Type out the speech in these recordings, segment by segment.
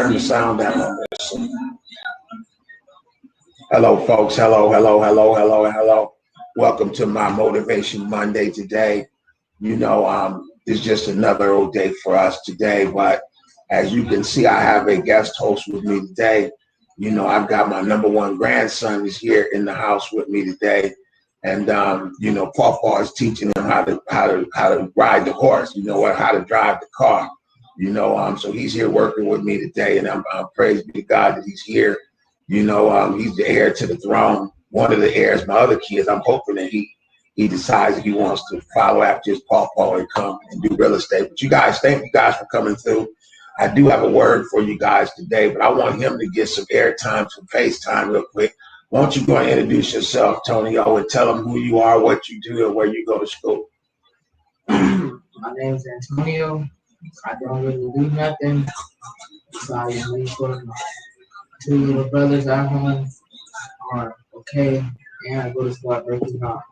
turn the sound down on this. Hello, folks. Hello. Welcome to my Motivation Monday today. It's just another old day for us today, but as you can see, I have a guest host with me today. I've got my number one grandson is here in the house with me today. And, Pawpaw is teaching him how to ride the horse, how to drive the car, so he's here working with me today, and I'm praise be to God that he's here. He's the heir to the throne, one of the heirs. My other kids, I'm hoping that he decides he wants to follow after his Pawpaw and come and do real estate. But you guys, thank you guys for coming through. I do have a word for you guys today, but I want him to get some airtime, some FaceTime real quick. Why don't you go and introduce yourself, Tonio, and tell them who you are, what you do, and where you go to school. My name is Antonio. I don't really do nothing. Besides me for my two little brothers at home are okay, and I go to start breaking up.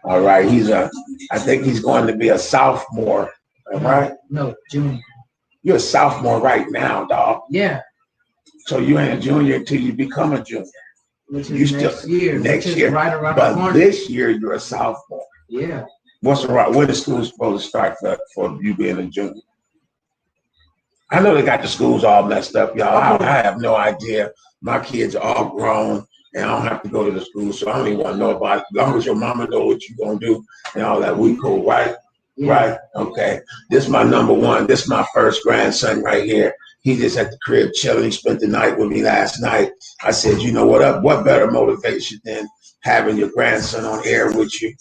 All right, I think he's going to be a sophomore, right? No, junior. You're a sophomore right now, dog. Yeah. So you ain't a junior until you become a junior. Which is next year. Right around the corner. But this year you're a sophomore. Yeah. What's right? When the school's supposed to start for you being a junior? I know they got the schools all messed up, y'all. I have no idea. My kids are all grown, and I don't have to go to the school, so I don't even want to know about it. As long as your mama know what you're gonna do and all that, we cool, right? Yeah. Right? Okay. This is my number one. This is my first grandson right here. He just at the crib chilling. He spent the night with me last night. I said, you know what better motivation than having your grandson on air with you,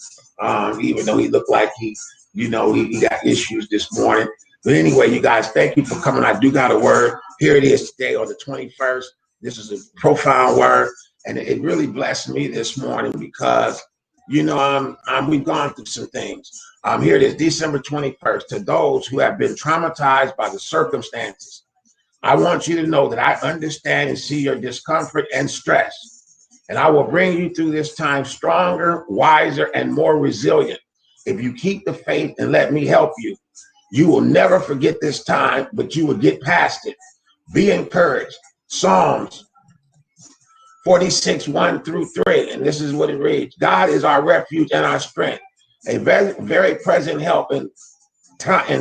even though he looked like he got issues this morning. But anyway, you guys, thank you for coming. I do got a word. Here it is today on the 21st. This is a profound word, and it really blessed me this morning because, we've gone through some things. Here it is, December 21st. To those who have been traumatized by the circumstances, I want you to know that I understand and see your discomfort and stress, and I will bring you through this time stronger, wiser, and more resilient. If you keep the faith and let me help you, you will never forget this time, but you will get past it. Be encouraged. Psalms 46, 1 through 3, and this is what it reads. God is our refuge and our strength, a very, very present help in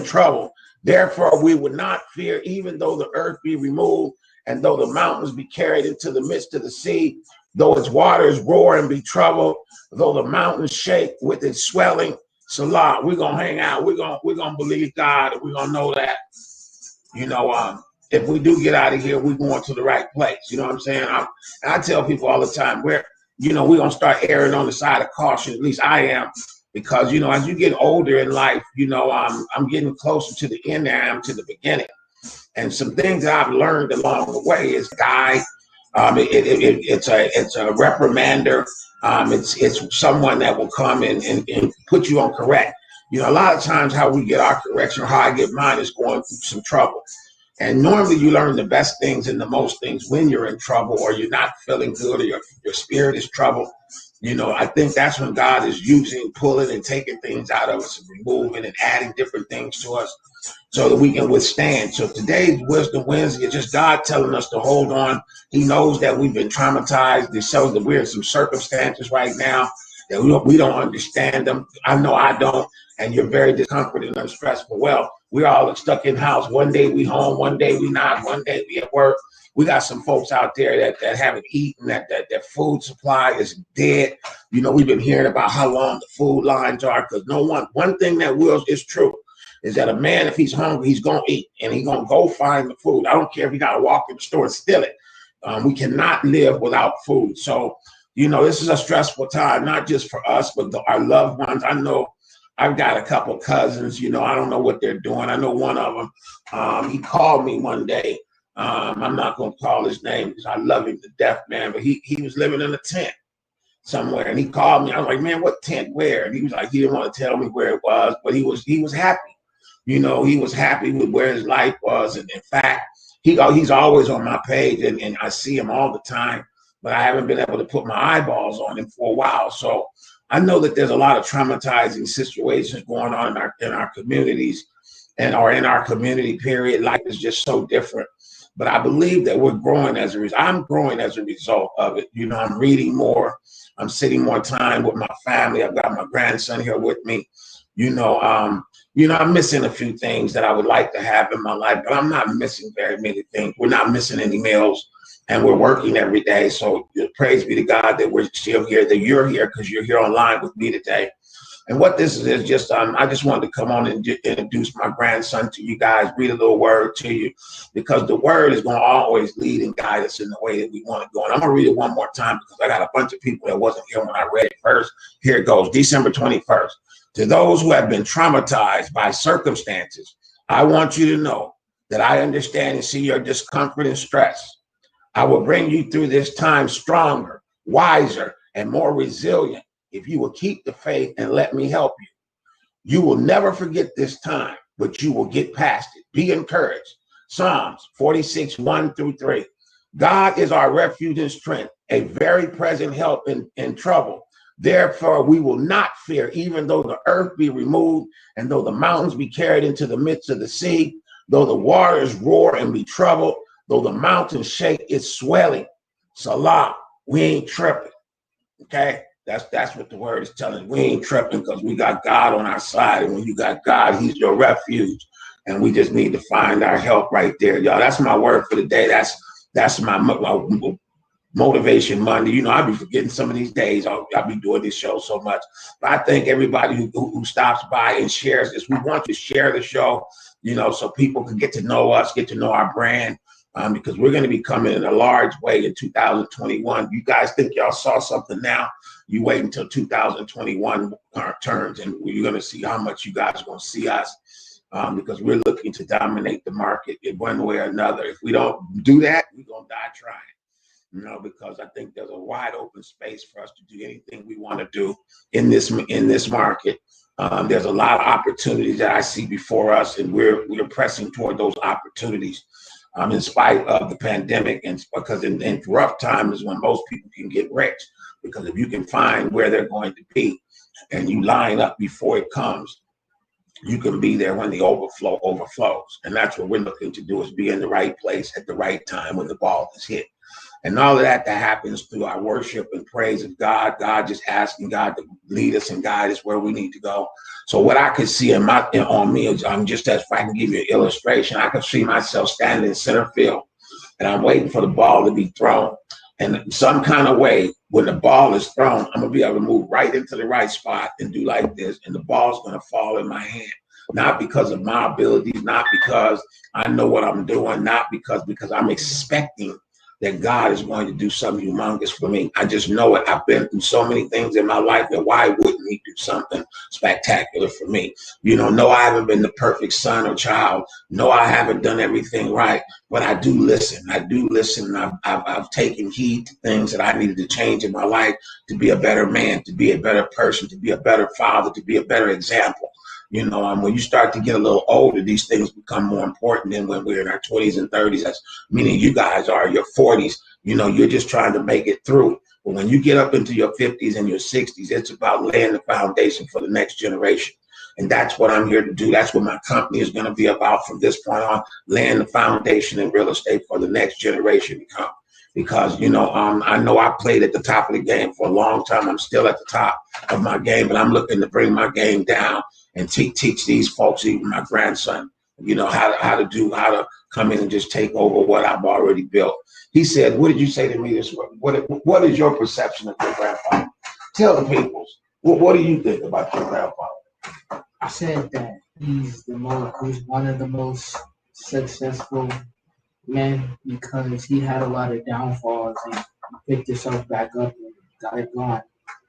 trouble. Therefore, we would not fear, even though the earth be removed, and though the mountains be carried into the midst of the sea, though its waters roar and be troubled, though the mountains shake with its swelling. Salah, we're gonna hang out. We're gonna believe God, and we're gonna know that, if we do get out of here, we're going to the right place. You know what I'm saying? I tell people all the time, we're gonna start erring on the side of caution. At least I am. Because, as you get older in life, I'm getting closer to the end than I am to the beginning. And some things that I've learned along the way is it's a reprimander. It's someone that will come and put you on correct. A lot of times how we get our correction, or how I get mine, is going through some trouble. And normally you learn the best things and the most things when you're in trouble, or you're not feeling good, or your spirit is troubled. I think that's when God is using, pulling, and taking things out of us, and removing and adding different things to us so that we can withstand. So today's Wisdom Wednesday is just God telling us to hold on. He knows that we've been traumatized. He shows that we're in some circumstances right now that we don't understand them. I know I don't. And you're very discomforted and stressful. Well, we're all stuck in house. One day we home, one day we not, one day we at work. We got some folks out there that haven't eaten, that food supply is dead. We've been hearing about how long the food lines are, because one thing that is true is that a man, if he's hungry, he's going to eat, and he's going to go find the food. I don't care if he got to walk in the store and steal it. We cannot live without food. So, this is a stressful time, not just for us, but our loved ones. I know I've got a couple of cousins, I don't know what they're doing. I know one of them, he called me one day. I'm not going to call his name because I love him to death, man. But he was living in a tent somewhere, and he called me. I was like, man, what tent? Where? And he was like, he didn't want to tell me where it was, but he was happy. He was happy with where his life was. And in fact, he's always on my page, and I see him all the time, but I haven't been able to put my eyeballs on him for a while. So I know that there's a lot of traumatizing situations going on in our communities, or in our community, period. Life is just so different. But I believe that we're growing as a result. I'm growing as a result of it. You know, I'm reading more. I'm sitting more time with my family. I've got my grandson here with me. You know, I'm missing a few things that I would like to have in my life, but I'm not missing very many things. We're not missing any meals, and we're working every day. So praise be to God that we're still here, that you're here because you're here online with me today. And what this is just, I just wanted to come on and introduce my grandson to you guys, read a little word to you, because the word is going to always lead and guide us in the way that we want to go. And I'm going to read it one more time because I got a bunch of people that wasn't here when I read it first. Here it goes, December 21st. To those who have been traumatized by circumstances, I want you to know that I understand and see your discomfort and stress. I will bring you through this time stronger, wiser, and more resilient if you will keep the faith and let me help you. You will never forget this time, but you will get past it. Be encouraged. Psalms 46, 1-3. God is our refuge and strength, a very present help in trouble. Therefore, we will not fear, even though the earth be removed, and though the mountains be carried into the midst of the sea, though the waters roar and be troubled, though the mountains shake its swelling. Salah, we ain't tripping. Okay? That's what the word is telling. We ain't tripping because we got God on our side. And when you got God, he's your refuge. And we just need to find our help right there, y'all. That's my word for the day. That's my Motivation Monday. You know, I'll be forgetting some of these days. I'll be doing this show so much. But I thank everybody who stops by and shares this. We want to share the show, you know, so people can get to know us, get to know our brand. Because we're going to be coming in a large way in 2021. You guys think y'all saw something now? You wait until 2021 turns, and you're going to see how much you guys are going to see us, because we're looking to dominate the market in one way or another. If we don't do that, we're going to die trying. You know, because I think there's a wide open space for us to do anything we want to do in this market. There's a lot of opportunities that I see before us, and we're pressing toward those opportunities. In spite of the pandemic, and because in rough times is when most people can get rich, because if you can find where they're going to be and you line up before it comes, you can be there when the overflow overflows. And that's what we're looking to do, is be in the right place at the right time when the ball is hit. And all of that happens through our worship and praise of God. God just asking God to lead us and guide us where we need to go. So what I could see on me is, just as if I can give you an illustration, I could see myself standing in center field, and I'm waiting for the ball to be thrown. And some kind of way, when the ball is thrown, I'm gonna be able to move right into the right spot and do like this, and the ball's gonna fall in my hand. Not because of my abilities, not because I know what I'm doing, not because I'm expecting that God is going to do something humongous for me. I just know it. I've been through so many things in my life that why wouldn't he do something spectacular for me? You know, no, I haven't been the perfect son or child. No, I haven't done everything right, but I do listen. I do listen. I've taken heed to things that I needed to change in my life to be a better man, to be a better person, to be a better father, to be a better example. You know, when you start to get a little older, these things become more important than when we're in our 20s and 30s. That's meaning you guys are your 40s. You know, you're just trying to make it through. But when you get up into your 50s and your 60s, it's about laying the foundation for the next generation. And that's what I'm here to do. That's what my company is going to be about from this point on, laying the foundation in real estate for the next generation to come. Because, you know I played at the top of the game for a long time. I'm still at the top of my game, but I'm looking to bring my game down and teach these folks, even my grandson, you know, how to come in and just take over what I've already built. He said, what did you say to me this way? What is your perception of your grandfather? Tell the people, what do you think about your grandfather? I said that he's one of the most successful men, because he had a lot of downfalls and he picked himself back up and got it going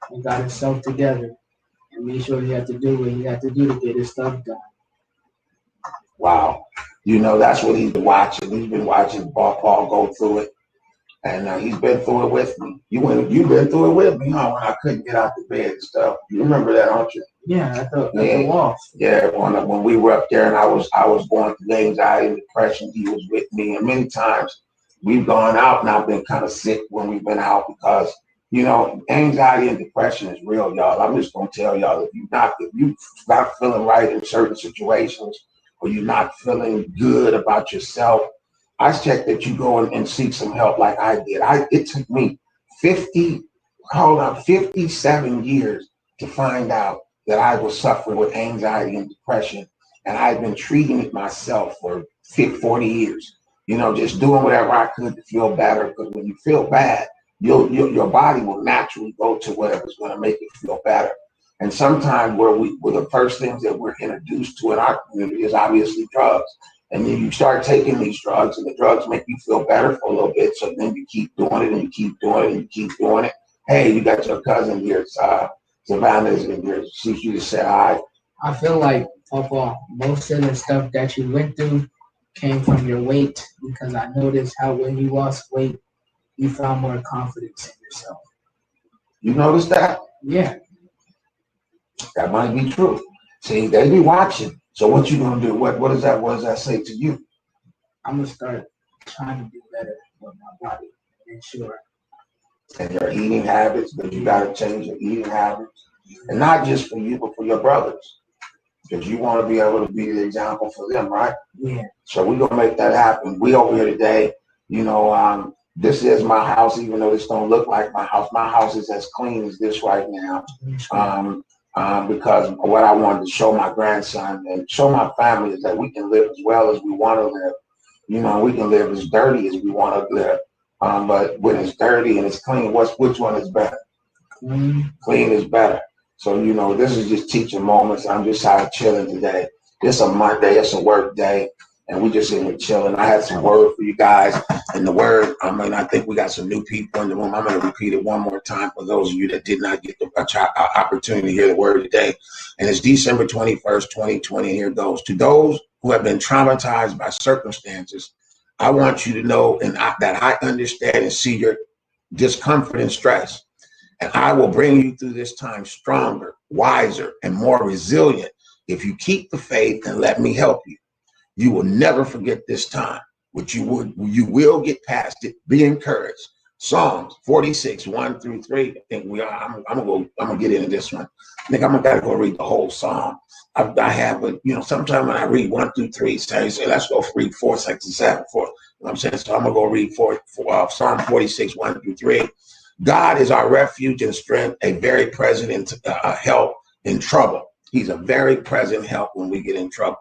and got himself together and made sure he had to do what he had to do to get his stuff done. Wow. You know, that's what he's been watching. He's been watching Paul go through it. And he's been through it with me. You've been through it with me, huh? When I couldn't get out the bed and stuff. You remember that, don't you? Yeah, at the walk. Yeah, when we were up there and I was going through anxiety and depression, he was with me. And many times we've gone out and I've been kind of sick when we've been out because, you know, anxiety and depression is real, y'all. I'm just gonna tell y'all, if you're not feeling right in certain situations, or you're not feeling good about yourself, I suggest that you go and seek some help like I did. It took me 57 years to find out that I was suffering with anxiety and depression. And I've been treating it myself for 40 years, just doing whatever I could to feel better. Because when you feel bad, your body will naturally go to whatever's going to make it feel better. And sometimes where the first things that we're introduced to in our community is obviously drugs. And then you start taking these drugs, and the drugs make you feel better for a little bit. So then you keep doing it, and you keep doing it, and you keep doing it. Hey, you got your cousin here, Savannah's in here. She just said hi. I feel like, Papa, most of the stuff that you went through came from your weight, because I noticed how when you lost weight, you found more confidence in yourself. You noticed that? Yeah. That might be true. See, they be watching. So what you gonna do? What does that say to you? I'm gonna start trying to do better with my body, and sure. And your eating habits, because you gotta change your eating habits. And not just for you, but for your brothers. Because you want to be able to be the example for them, right? Yeah. So we're gonna make that happen. We over here today, this is my house, even though this don't look like my house. My house is as clean as this right now. Because what I wanted to show my grandson and show my family is that we can live as well as we want to live. We can live as dirty as we want to live. But when it's dirty and it's clean, which one is better? Clean is better. So, this is just teaching moments. I'm just out chilling today. It's a Monday, it's a work day, and we just in here chilling. I had some word for you guys. And the word, I think we got some new people in the room. I'm going to repeat it one more time for those of you that did not get the opportunity to hear the word today. And it's December 21st, 2020. And here it goes. To those who have been traumatized by circumstances, I want you to know that I understand and see your discomfort and stress. And I will bring you through this time stronger, wiser, and more resilient if you keep the faith and let me help you. You will never forget this time, but you will get past it. Be encouraged. Psalms 46, 1-3. I think I'm gonna get into this one. I think I'm gonna go read the whole psalm. I have, but sometimes when I read 1-3, say let's go read 4, 6, and 7. 4. You know what I'm saying? So I'm gonna go read Psalm 46, 1-3. God is our refuge and strength, a very present help in trouble. He's a very present help when we get in trouble.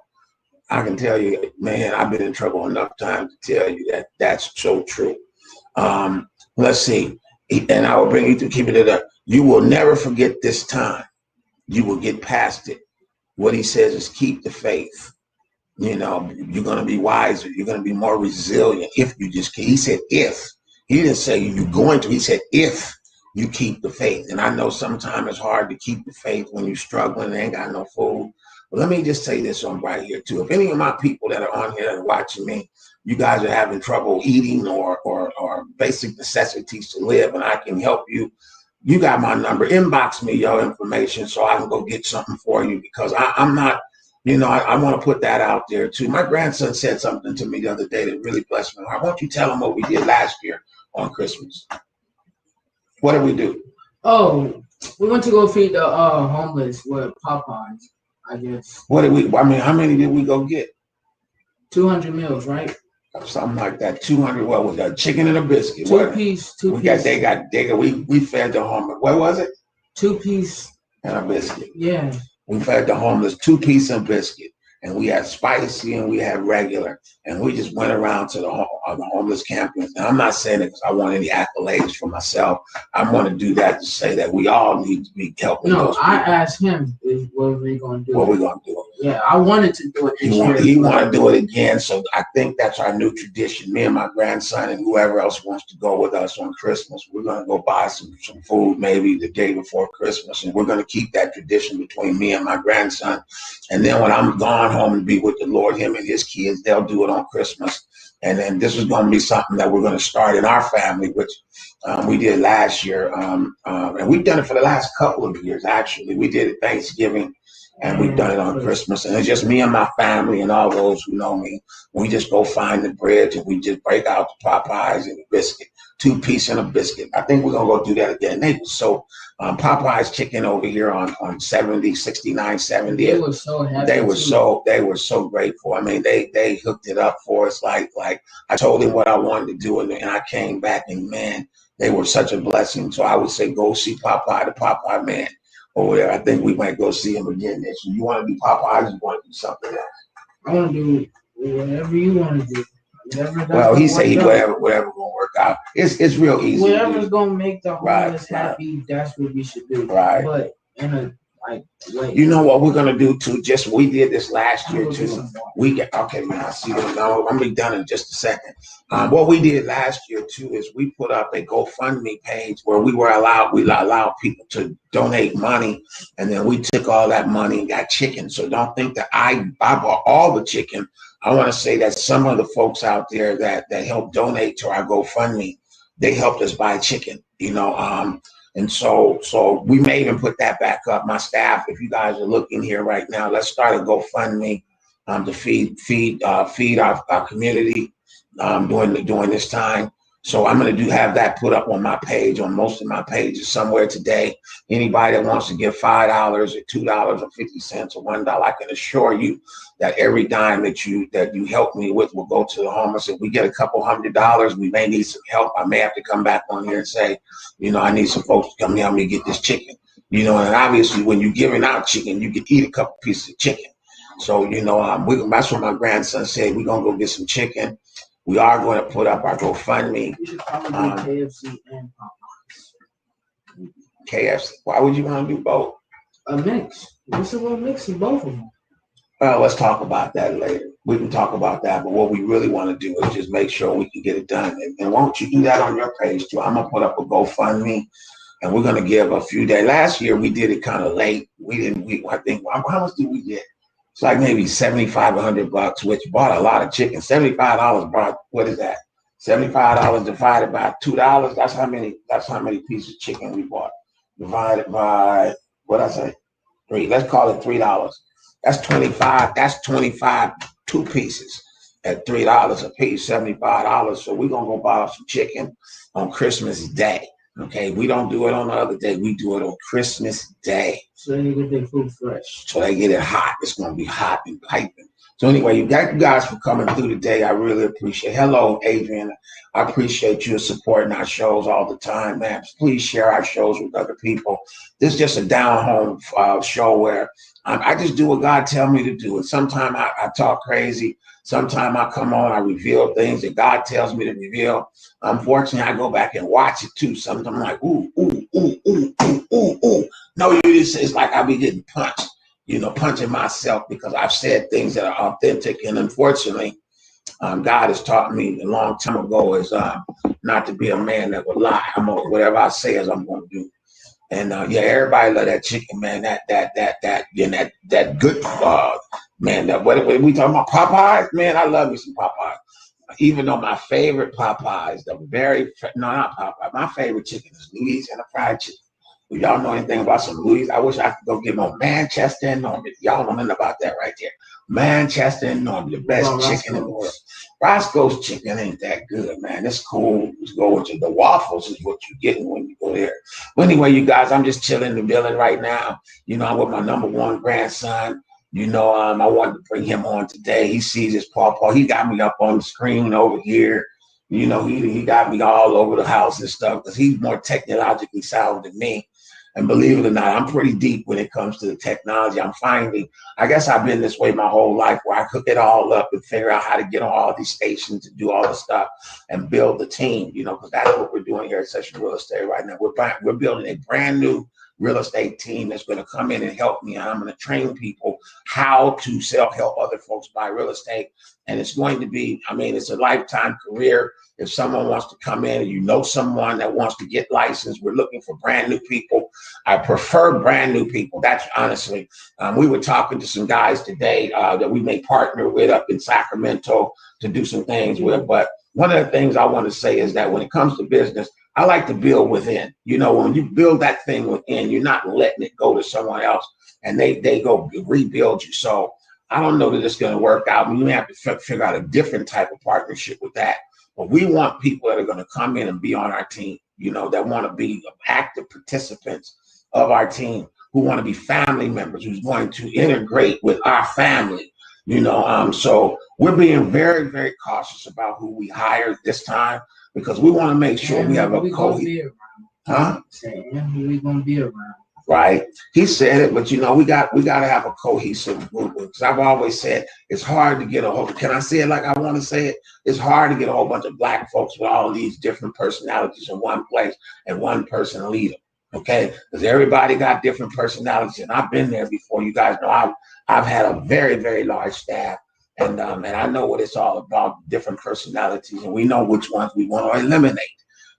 I can tell you, man, I've been in trouble enough times to tell you that that's so true. Let's see. And I will bring you to keep it up. You will never forget this time. You will get past it. What he says is keep the faith. You're going to be wiser. You're going to be more resilient if you just keep. He said if. He didn't say you're going to. He said if you keep the faith. And I know sometimes it's hard to keep the faith when you're struggling and ain't got no food. But let me just say this on right here too. If any of my people that are on here that are watching me, you guys are having trouble eating or basic necessities to live, and I can help you, you got my number. Inbox me your information so I can go get something for you, because I'm not, I want to put that out there too. My grandson said something to me the other day that really blessed me. Why don't you tell him what we did last year on Christmas? What did we do? Oh, we went to go feed the homeless with Popeyes, I guess. What did we? How many did we go get? 200 meals, right? Something like that. 200. What was that? Chicken and a biscuit. Two piece. We fed the homeless. What was it? 2 piece and a biscuit. Yeah. We fed the homeless 2 piece and biscuit. And we had spicy and we had regular. And we just went around to the homeless campus. And I'm not saying it because I want any accolades for myself. I want to do that to say that we all need to be helping. No, I asked him, what are we going to do? What are we going to do? Yeah, I wanted to do it this year. He want to do it again. So I think that's our new tradition. Me and my grandson and whoever else wants to go with us on Christmas, we're going to go buy some food maybe the day before Christmas. And we're going to keep that tradition between me and my grandson. And then when I'm gone home and be with the Lord, him and his kids, they'll do it on Christmas. And then this is going to be something that we're going to start in our family, which we did last year. And we've done it for the last couple of years, actually. We did it Thanksgiving, and we've done it on Christmas. And it's just me and my family and all those who know me. We just go find the bread and we just break out the Popeyes and the biscuit, 2 piece and a biscuit. I think we're going to go do that again. They were so Popeye's chicken over here on 70, 69, 70. They were so happy. They were so grateful. I mean, they hooked it up for us. Like I told them what I wanted to do, and I came back, and man, they were such a blessing. So I would say go see Popeye, the Popeye man over there. I think we might go see him again next year. You want to do Popeye, or you want to do something else? I want to do whatever you want to do. Well, he said whatever gonna work out. It's real easy. Whatever's gonna make the homeless happy, that's what we should do. Right. But in a way. You know what we're gonna do too? We did this last year too. Okay, man. I see that. No, I'm gonna be done in just a second. What we did last year too is we put up a GoFundMe page where we allowed people to donate money, and then we took all that money and got chicken. So don't think that I bought all the chicken. I want to say that some of the folks out there that helped donate to our GoFundMe, they helped us buy chicken, and so we may even put that back up. My staff, if you guys are looking here right now, let's start a GoFundMe to feed our community during this time. So I'm going to have that put up on my page, on most of my pages somewhere today. Anybody that wants to give $5 or $2 or 50 cents or $1, I can assure you that every dime that you help me with will go to the homeless. If we get a couple $100, we may need some help. I may have to come back on here and say, I need some folks to come help me get this chicken. And obviously when you're giving out chicken, you can eat a couple pieces of chicken. So, that's what my grandson said. We're going to go get some chicken. We are going to put up our GoFundMe. You should probably do KFC and Popeyes. KFC. Why would you want to do both? A mix. What's a little mix of both of them? Well, let's talk about that later. We can talk about that, but what we really want to do is just make sure we can get it done. And why don't you do that on your page too? I'm gonna put up a GoFundMe, and we're gonna give a few days. Last year we did it kind of late. I think how much did we get? It's like maybe $75, $100, which bought a lot of chicken. $75 bought, what is that? $75 divided by $2. That's how many pieces of chicken we bought. Divided by, what I say? 3. Let's call it $3. That's 25. That's 25, 2 pieces at $3 a piece, $75. So we're gonna go buy some chicken on Christmas Day. Okay, we don't do it on the other day. We do it on Christmas Day. So they get their food fresh. So they get it hot. It's going to be hot and piping. So anyway, thank you guys for coming through today. I really appreciate it. Hello, Adrian. I appreciate you supporting our shows all the time, man. Please share our shows with other people. This is just a down-home show where I just do what God tells me to do. And sometimes I talk crazy. Sometimes I come on, I reveal things that God tells me to reveal. Unfortunately, I go back and watch it too. Sometimes I'm like, ooh, ooh, ooh, ooh, ooh, ooh, ooh. No, it's like I be getting punched, punching myself because I've said things that are authentic. And unfortunately, God has taught me a long time ago is not to be a man that would lie. Whatever I say is I'm going to do. And everybody love that chicken, man. That good man. What we talking about? Popeyes, man. I love me some Popeyes. Even though my favorite Popeyes, not Popeye. My favorite chicken is Louisiana fried chicken. If y'all know anything about some Louisiana, I wish I could go get more Manchester and Normandy. Y'all know nothing about that right there. Manchester and Normandy, the best chicken in the world. Roscoe's chicken ain't that good, man. It's cool. Just go to the waffles is what you're getting when you go there. But anyway, you guys, I'm just chilling in the building right now. I'm with my number 1 grandson. I wanted to bring him on today. He sees his pawpaw. He got me up on the screen over here. He got me all over the house and stuff because he's more technologically sound than me. And believe it or not, I'm pretty deep when it comes to the technology. I guess I've been this way my whole life where I cook it all up and figure out how to get on all these stations and do all the stuff and build the team, because that's what we're doing here at Session Real Estate right now. We're building a brand new real estate team that's going to come in and help me. And I'm going to train people how to help other folks buy real estate. And it's going to be, it's a lifetime career. If someone wants to come in and someone that wants to get licensed, we're looking for brand new people. I prefer brand new people. That's honestly, we were talking to some guys today that we may partner with up in Sacramento to do some things with. But one of the things I want to say is that when it comes to business, I like to build within. When you build that thing within, you're not letting it go to someone else and they go rebuild you. So I don't know that it's going to work out. We may have to figure out a different type of partnership with that. But we want people that are going to come in and be on our team, that want to be active participants of our team who want to be family members, who's going to integrate with our family. So we're being very, very cautious about who we hire this time because we want to make sure we have a cohesive. Huh? Saying who we gonna be around. Right. He said it, but we got to have a cohesive movement. Because I've always said it's hard to get a whole. Can I say it like I want to say it? It's hard to get a whole bunch of black folks with all these different personalities in one place and one person lead them. Okay, because everybody got different personalities, and I've been there before. You guys know I've had a very, very large staff, and I know what it's all about. Different personalities, and we know which ones we want to eliminate,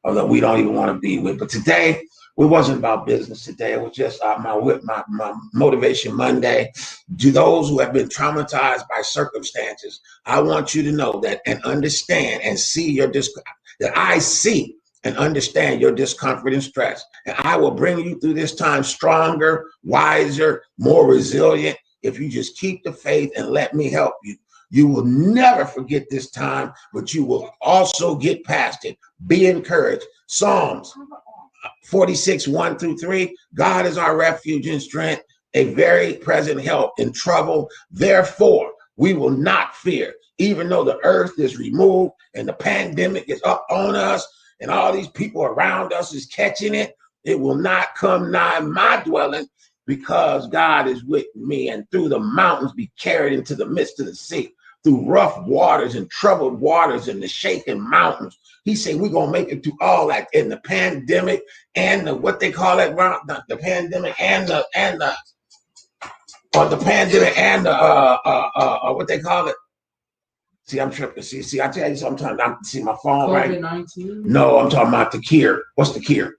although we don't even want to be with. But today, it wasn't about business today. It was just my Motivation Monday. To those who have been traumatized by circumstances, I want you to know that and understand and see that I see and understand your discomfort and stress. And I will bring you through this time stronger, wiser, more resilient. If you just keep the faith and let me help you, you will never forget this time, but you will also get past it. Be encouraged. Psalms 46, 1-3. God is our refuge and strength, a very present help in trouble. Therefore, we will not fear, even though the earth is removed and the pandemic is up on us and all these people around us is catching it. It will not come nigh my dwelling because God is with me. And through the mountains be carried into the midst of the sea, through rough waters and troubled waters and the shaking mountains. He said, we're going to make it through all that in the pandemic and what they call it, the pandemic and the what they call it. See, I'm tripping. See, I tell you sometimes I see my phone, COVID-19? right? No, I'm talking about the cure. What's the cure?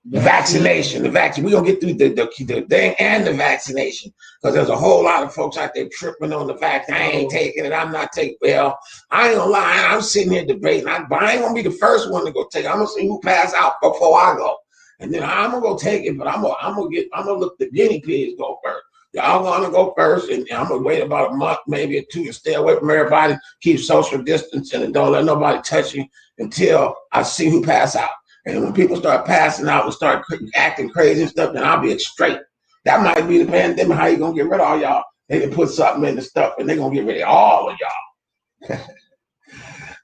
The vaccination. The vaccine. We're going to get through the thing and the vaccination because there's a whole lot of folks out there tripping on the vaccine. I ain't taking it. I'm not taking it. Well, I ain't going to lie. I'm sitting here debating. I ain't going to be the first one to go take it. I'm going to see who pass out before I go. And then I'm going to go take it, but I'm going to look the guinea pigs go first. Y'all gonna go first, and I'm gonna wait about a month, maybe or two, and stay away from everybody, keep social distancing, and don't let nobody touch you until I see who pass out. And when people start passing out and start acting crazy and stuff, then I'll be straight. That might be the pandemic. How you gonna get rid of all y'all? They can put something in the stuff, and they're gonna get rid of all of y'all.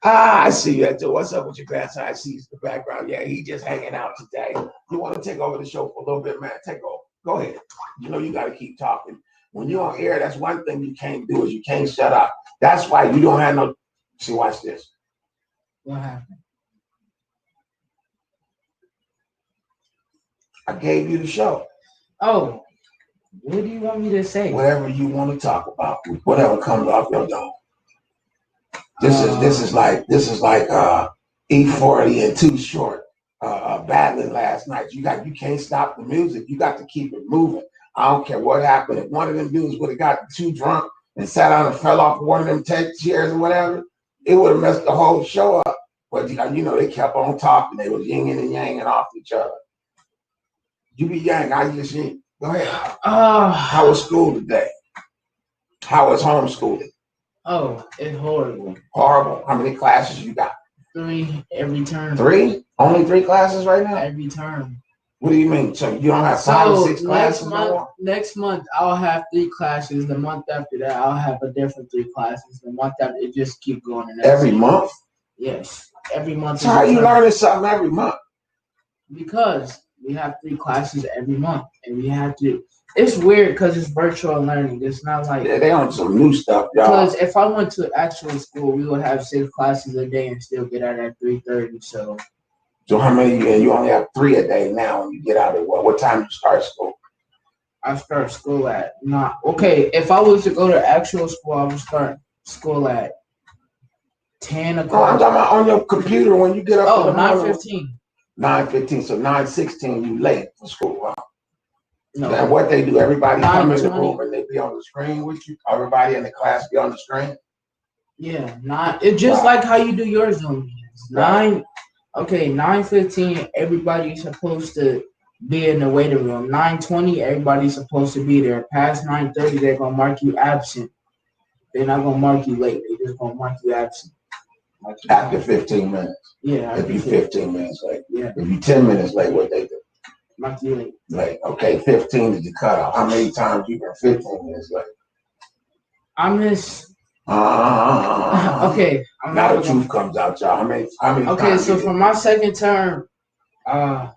I see that too. What's up with your grandson? I see the background. Yeah, he just hanging out today. You want to take over the show for a little bit, man? Take over. Go ahead. You got to keep talking. When you're on air, that's one thing you can't do is you can't shut up. That's why you don't have no. See, watch this. What happened? I gave you the show. Oh, what do you want me to say? Whatever you want to talk about, whatever comes off your dome. This is like E40 and Too Short battling last night. You can't stop the music. You got to keep it moving. I don't care what happened. If one of them dudes would have got too drunk and sat down and fell off one of them tech chairs or whatever, it would have messed the whole show up. But they kept on talking. They was yinging and yanging off each other. You be yang, I just ying. Go ahead. How was school today? How was homeschooling? Oh, it's horrible. Horrible. How many classes you got? 3 every term. 3? Only 3 classes right now? Every term. What do you mean? So you don't have 5 or 6 classes no next month, I'll have 3 classes. The month after that, I'll have a different 3 classes. The month after, it just keep going. Every month? Yes. Every month. So how you learning something every month? Because we have 3 classes every month. And we have to. It's weird because it's virtual learning. It's not like. Yeah, they on some new stuff, y'all. Because if I went to actual school, we would have 6 classes a day and still get out at 3:30. So how many? You only have 3 a day now when you get out of what time you start school? I start school at if I was to go to actual school, I would start school at 10 o'clock. No, I'm talking about on your computer when you get up. Oh, 9:15. 9:15. So 9:16, you late for school, huh? No. And what they do, everybody come in the room and they be on the screen with you. Everybody in the class be on the screen. Yeah, it's just like how you do your Zoom meetings. 9:15, everybody's supposed to be in the waiting room. 9:20, everybody's supposed to be there. Past 9:30, they're gonna mark you absent. They're not gonna mark you late. They're just gonna mark you absent. After 15 minutes. Yeah. If you 15 minutes late. Yeah. If you 10 minutes late, what they do? My feeling. Late. Okay, 15 is the cutoff. How many times you been 15 minutes late? I miss. Okay. Now the truth comes out, y'all. How many okay, times? So for my second term, I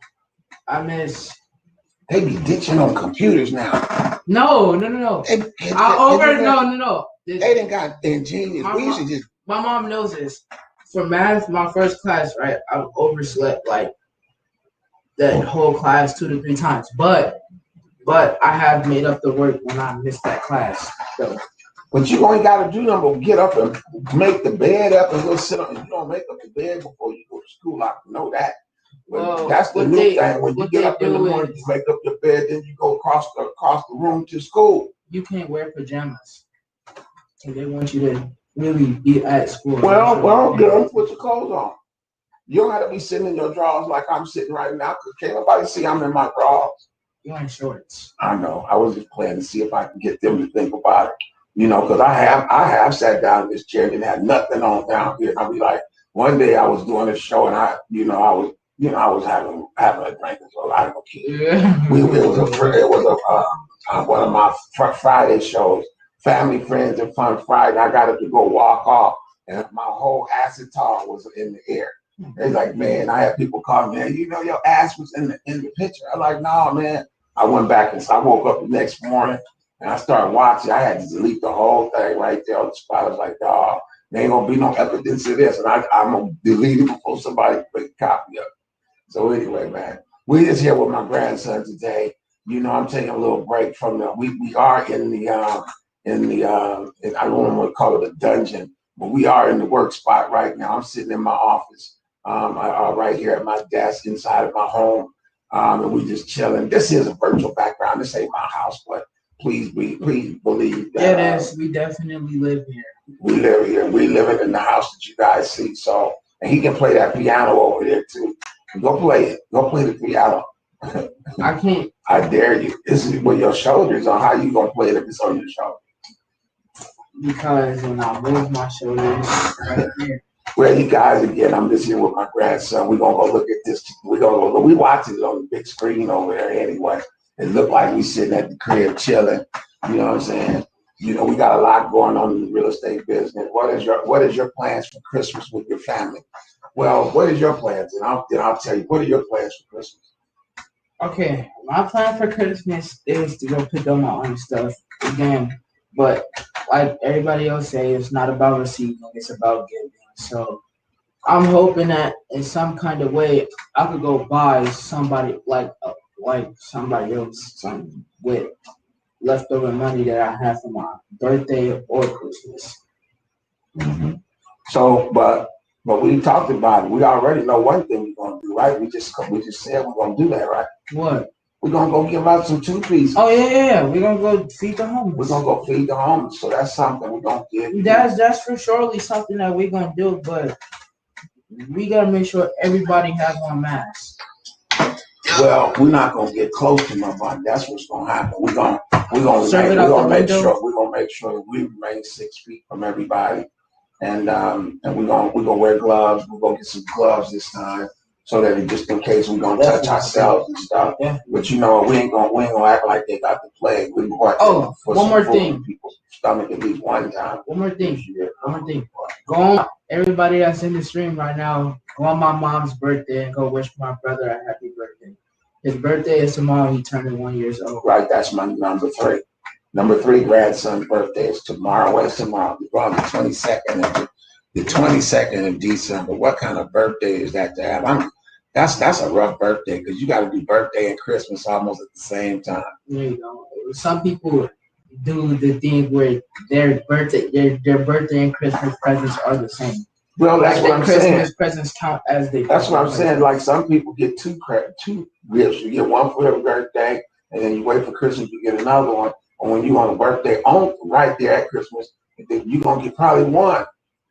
miss. They be ditching on computers now. No. No. They didn't got ingenious. We used to just. My mom knows this. For math, my first class, right, I overslept like that whole class 2 to 3 times. But I have made up the work when I missed that class. So. But you only got to do nothing but get up and make the bed up and go sit on. You don't make up the bed before you go to school. I know that. Well, that's the new thing. When you get up in the morning, you make up your bed, then you go across the room to school. You can't wear pajamas. And they want you to really be at school. Well, get up, put your clothes on. You don't have to be sitting in your drawers like I'm sitting right now, because can't nobody see I'm in my drawers. You're in shorts. I know. I was just playing to see if I can get them to think about it. You know, because I have sat down in this chair and had nothing on down here. I'll be like, one day I was doing a show and I was having a drink, so I don't care. Yeah. It was one of my Friday shows, Family, Friends, and Fun Friday. I got to go walk off, and my whole acetal was in the air. They're like, man, I had people call me, man, your ass was in the picture. I'm like, no, man. I went back and so I woke up the next morning and I started watching. I had to delete the whole thing right there on the spot. I was like, oh, there ain't gonna be no evidence of this, and I'm gonna delete it before somebody make a copy of it. So anyway, man, we just here with my grandson today. I'm taking a little break from we are in the I don't want to call it a dungeon, but we are in the work spot right now. I'm sitting in my office, right here at my desk inside of my home, and we just chilling. This is a virtual background. This ain't my house, but please believe that. Yeah, it is. We definitely live here. We live here. We living in the house that you guys see. So, and he can play that piano over there too. Go play it. Go play the piano. I can't. I dare you. This is with your shoulders on. How you gonna play it if it's on your shoulder? Because when I move my shoulders right here. Well, you guys, again, I'm just here with my grandson. We're gonna go look at this. We watching it on the big screen over there anyway. It looked like we sitting at the crib chilling. You know what I'm saying? We got a lot going on in the real estate business. What is your plans for Christmas with your family? Well, what is your plans? And I'll tell you, what are your plans for Christmas? Okay, my plan for Christmas is to go pick up my own stuff again. But like everybody else say, it's not about receiving, it's about giving. So I'm hoping that in some kind of way I could go buy somebody like somebody else something with leftover money that I have for my birthday or Christmas. Mm-hmm. So, but we talked about it. We already know one thing we're gonna do, right? We just said we're gonna do that, right? What? We're gonna go give out some 2-pieces. Oh yeah. We're gonna go feed the homeless. We're gonna go feed the homeless. So that's something we're gonna give. That's for surely something that we're gonna do, but we gotta make sure everybody has on masks. Well, we're not gonna get close to nobody. That's what's gonna happen. We're gonna make sure that we remain 6 feet from everybody. And we're gonna wear gloves. We're gonna get some gloves this time, so that just in case we're gonna touch ourselves and stuff. Yeah. But we ain't gonna act like they got the plague. We're going one more thing. People's stomach at least one time. One more thing. Go on, everybody that's in the stream right now. Go on my mom's birthday and go wish my brother a happy birthday. His birthday is tomorrow. He turned 1 year old. Right. That's my number 3. Number 3 grandson's birthday is tomorrow. What's tomorrow? We're on the 22nd of December. What kind of birthday is that to have? That's a rough birthday because you got to do birthday and Christmas almost at the same time. There you go. Some people do the thing where their birthday and Christmas presents are the same. Well, that's what I'm saying. Christmas presents count as they. That's what I'm saying. Like some people get two gifts. You get one for your birthday, and then you wait for Christmas, you get another one. Or when you on a birthday right there at Christmas, then you're gonna get probably one.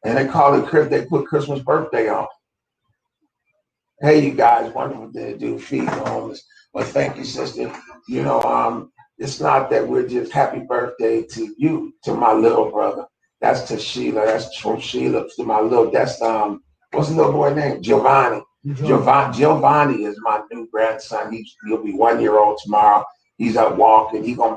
And they call it they put Christmas birthday on. Hey, you guys, wonderful thing to do, feed the homeless. Well, thank you, sister. It's not that we're just happy birthday to you, to my little brother. That's to Sheila. That's from Sheila to my little. That's what's the little boy name? Giovanni. Giovanni is my new grandson. He'll be 1 year old tomorrow. He's up walking. He gonna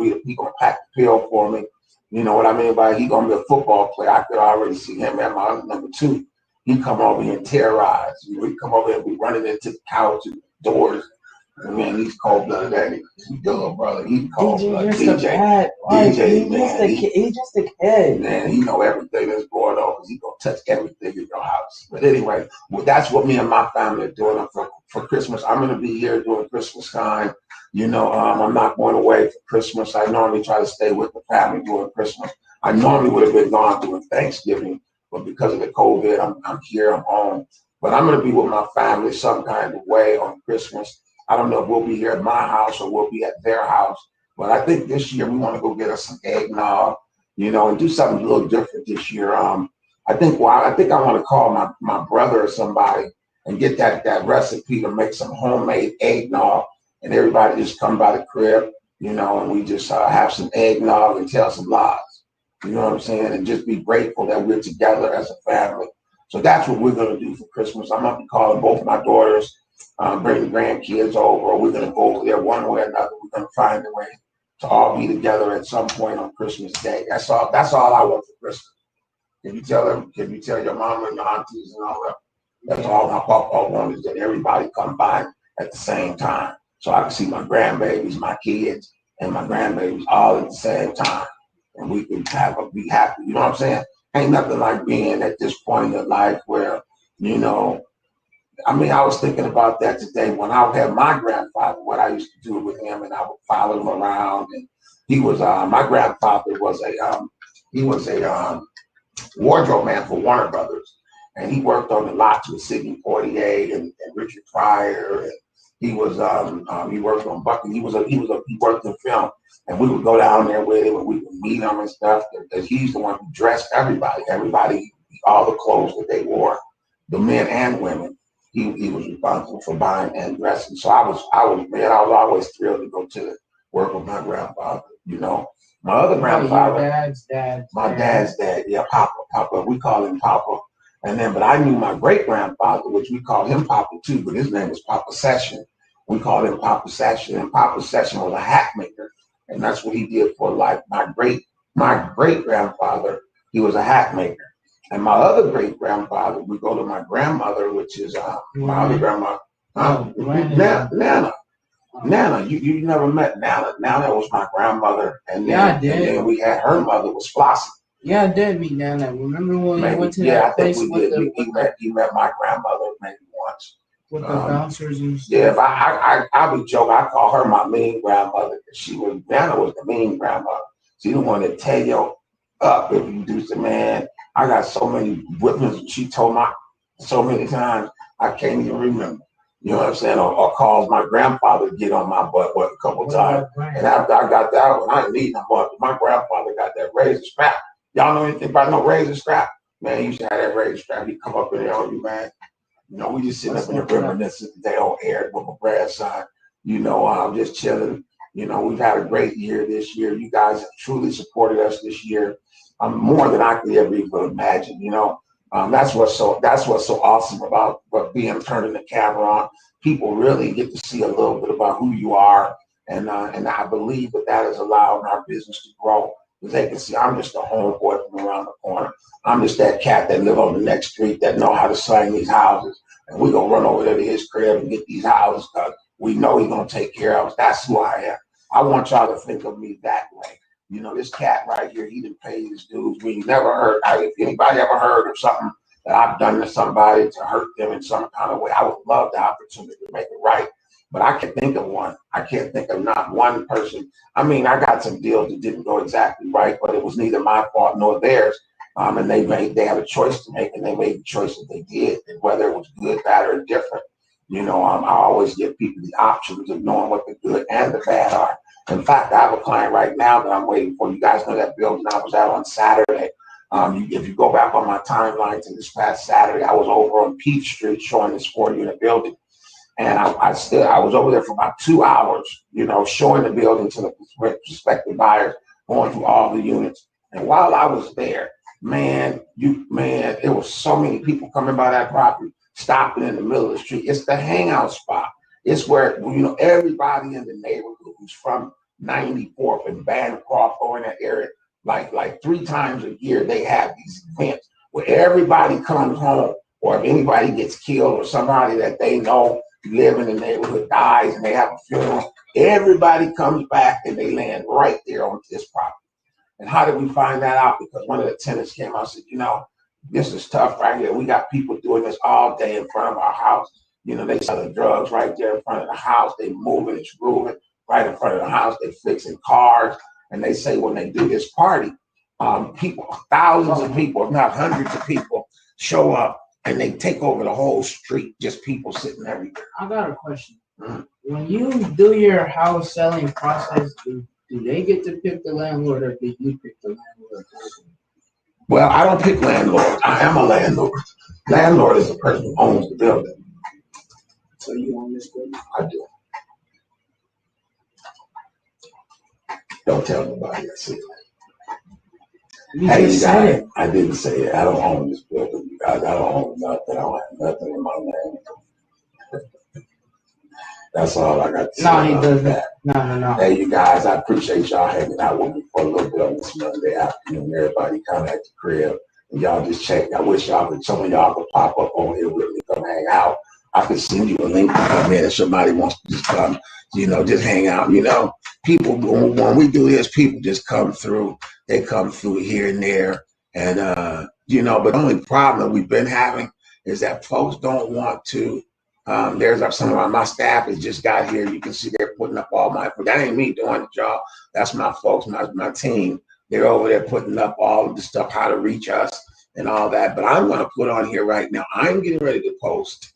pack the pill for me. You know what I mean by he gonna be a football player. I could already see him at my number 2. He come over here and terrorize. You know, he come over here and be running into the couch and doors. Man, he's cold blooded. That he's good, brother. He's cold blooded. DJ, man, he's just a kid. Man, he know everything that's going on because he gonna touch everything in your house. But anyway, that's what me and my family are doing for Christmas. I'm gonna be here during Christmas time. You know, I'm not going away for Christmas. I normally try to stay with the family during Christmas. I normally would have been gone during Thanksgiving, but because of the COVID, I'm here. I'm home. But I'm gonna be with my family some kind of way on Christmas. I don't know if we'll be here at my house or we'll be at their house, but I think this year we want to go get us some eggnog, you know, and do something a little different this year. I think I want to call my brother or somebody and get that recipe to make some homemade eggnog, and everybody just come by the crib, you know, and we just have some eggnog and tell some lies, you know what I'm saying, and just be grateful that we're together as a family. So that's what we're going to do for Christmas. I'm going to be calling both my daughters. Bring the grandkids over, or we're going to go over there one way or another. We're going to find a way to all be together at some point on Christmas Day. That's all I want for Christmas. Can you tell them? Can you tell your mama and your aunties and all that? That's all my papa wants, is that everybody come by at the same time, so I can see my grandbabies, my kids, and my grandbabies all at the same time, and we can be happy. You know what I'm saying? Ain't nothing like being at this point in your life where, you know. I mean, I was thinking about that today when I had my grandfather, what I used to do with him, and I would follow him around. And he was, my grandfather was a wardrobe man for Warner Brothers. And he worked on the lots with Sidney Poitier and Richard Pryor. And he was, he worked on Bucky. He worked in film. And we would go down there with him and we would meet him and stuff. Because he's the one who dressed everybody, all the clothes that they wore, the men and women. He was responsible for buying and dressing. So I was always thrilled to go to work with my grandfather. You know, my other grandfather, dad's dad, yeah, Papa. We call him Papa. And then, but I knew my great grandfather, which we called him Papa too, but his name was Papa Session. We called him Papa Session, and Papa Session was a hat maker, and that's what he did for life. My great grandfather, he was a hat maker. And my other great grandfather, we go to my grandmother, which is my other grandma, Nana. Nana, you never met Nana. Nana was my grandmother, and then we had her mother was Flossie. Yeah, I did meet Nana. Remember when we went to that place with the... You met my grandmother maybe once. With the bouncers and stuff. Yeah, but I be joking. I call her my mean grandmother because Nana was the mean grandmother. She didn't want to tell you up if you do some, man. I got so many whippings she told me so many times I can't even remember. You know what I'm saying? Or calls my grandfather to get on my butt a couple times. And after I got that one, I didn't need no more. My grandfather got that razor strap. Y'all know anything about no razor strap? Man, he used to have that razor strap. He'd come up in there on you, man. You know, we just sitting up in the reminiscing today on air with my grandson. You know, I'm just chilling. You know, we've had a great year this year. You guys have truly supported us this year. More than I could ever even imagine, you know. That's what's so awesome about turning the camera on. People really get to see a little bit about who you are, and I believe that is allowing our business to grow. Because they can see I'm just a homeboy from around the corner. I'm just that cat that live on the next street that know how to sign these houses, and we're gonna run over there to his crib and get these houses done. We know he's gonna take care of us. That's who I am. I want y'all to think of me that way. You know, this cat right here, he didn't pay his dues. We never heard, if anybody ever heard of something that I've done to somebody to hurt them in some kind of way, I would love the opportunity to make it right. But I can't think of one. I can't think of not one person. I mean, I got some deals that didn't go exactly right, but it was neither my fault nor theirs. And they had a choice to make, and they made the choice that they did, and whether it was good, bad, or different. You know, I always give people the options of knowing what the good and the bad are. In fact, I have a client right now that I'm waiting for. You guys know that building I was at on Saturday. If you go back on my timeline to this past Saturday, I was over on Peach Street showing this 4-unit building. And I was over there for about 2 hours, you know, showing the building to the prospective buyers, going through all the units. And while I was there, man, there was so many people coming by that property. stopping in the middle of the street. It's the hangout spot. It's where, you know, everybody in the neighborhood who's from 94th and Bancroft or in that area, like 3 times a year, they have these events where everybody comes home, or if anybody gets killed or somebody that they know live in the neighborhood dies and they have a funeral, everybody comes back and they land right there on this property. And how did we find that out? Because one of the tenants came out and said, you know, this is tough right here. We got people doing this all day in front of our house. You know, they selling drugs right there in front of the house. They moving and grooving right in front of the house. They fixing cars. And they say when they do this party, people, thousands of people, if not hundreds of people, show up and they take over the whole street. Just people sitting everywhere. I got a question. When you do your house selling process, do they get to pick the landlord, or do you pick the landlord? Well, I don't pick landlords. I am a landlord. Landlord is the person who owns the building. So you own this building? I do. Don't tell nobody I said that. You just said it. I didn't say it. I don't own this building, you guys. I don't own nothing. I don't have nothing in my name. That's all I got to say. No, he doesn't. No. Hey, you guys, I appreciate y'all hanging out with me for a little bit on this Monday afternoon. Everybody kind of at the crib, and y'all just check. I wish y'all could, some of y'all could pop up on here with me, come hang out. I could send you a link to come in if somebody wants to just come, you know, just hang out. You know, people, when we do this, people just come through. They come through here and there. And, you know, but the only problem we've been having is that folks don't want to. There's some of my staff has just got here. You can see they're putting up all my, that ain't me doing the job. That's my folks, my team. They're over there putting up all of the stuff, how to reach us and all that. But I'm going to put on here right now. I'm getting ready to post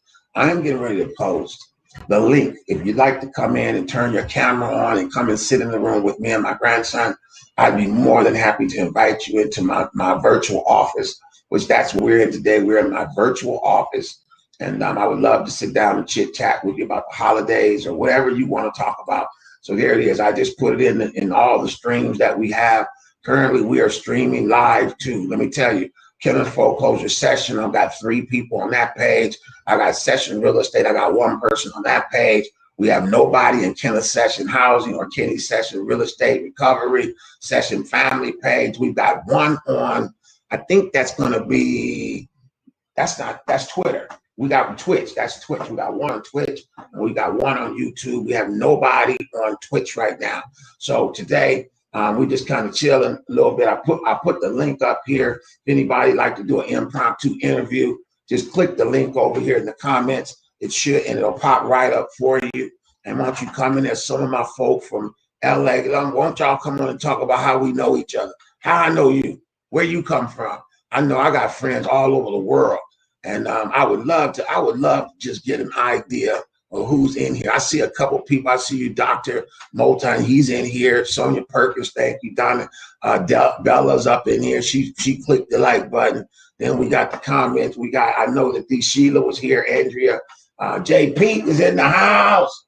the link. If you'd like to come in and turn your camera on and come and sit in the room with me and my grandson, I'd be more than happy to invite you into my virtual office, which that's what we're in today. We're in my virtual office. And I would love to sit down and chit chat with you about the holidays or whatever you want to talk about. So there it is. I just put it in all the streams that we have. Currently, we are streaming live too. Let me tell you, Kenneth Foreclosure Session. I've got 3 people on that page. I got Session Real Estate. I got 1 person on that page. We have nobody in Kenneth Session Housing or Kenny Session Real Estate Recovery Session Family page. We've got 1 on, I think that's going to be, that's Twitter. We got Twitch, that's Twitch. We got 1 on Twitch, and we got 1 on YouTube. We have nobody on Twitch right now. So today, we just kind of chilling a little bit. I put the link up here. If anybody like to do an impromptu interview, just click the link over here in the comments. It should, and it'll pop right up for you. And once you come in there, some of my folk from LA, won't y'all come on and talk about how we know each other, how I know you, where you come from. I know I got friends all over the world. And I would love to just get an idea of who's in here. I see a couple people. I see you, Dr. Moulton. He's in here. Sonia Perkins, thank you. Donna Bella's up in here. She clicked the like button. Then we got the comments. I know that Sheila was here. Andrea. J. Pete is in the house.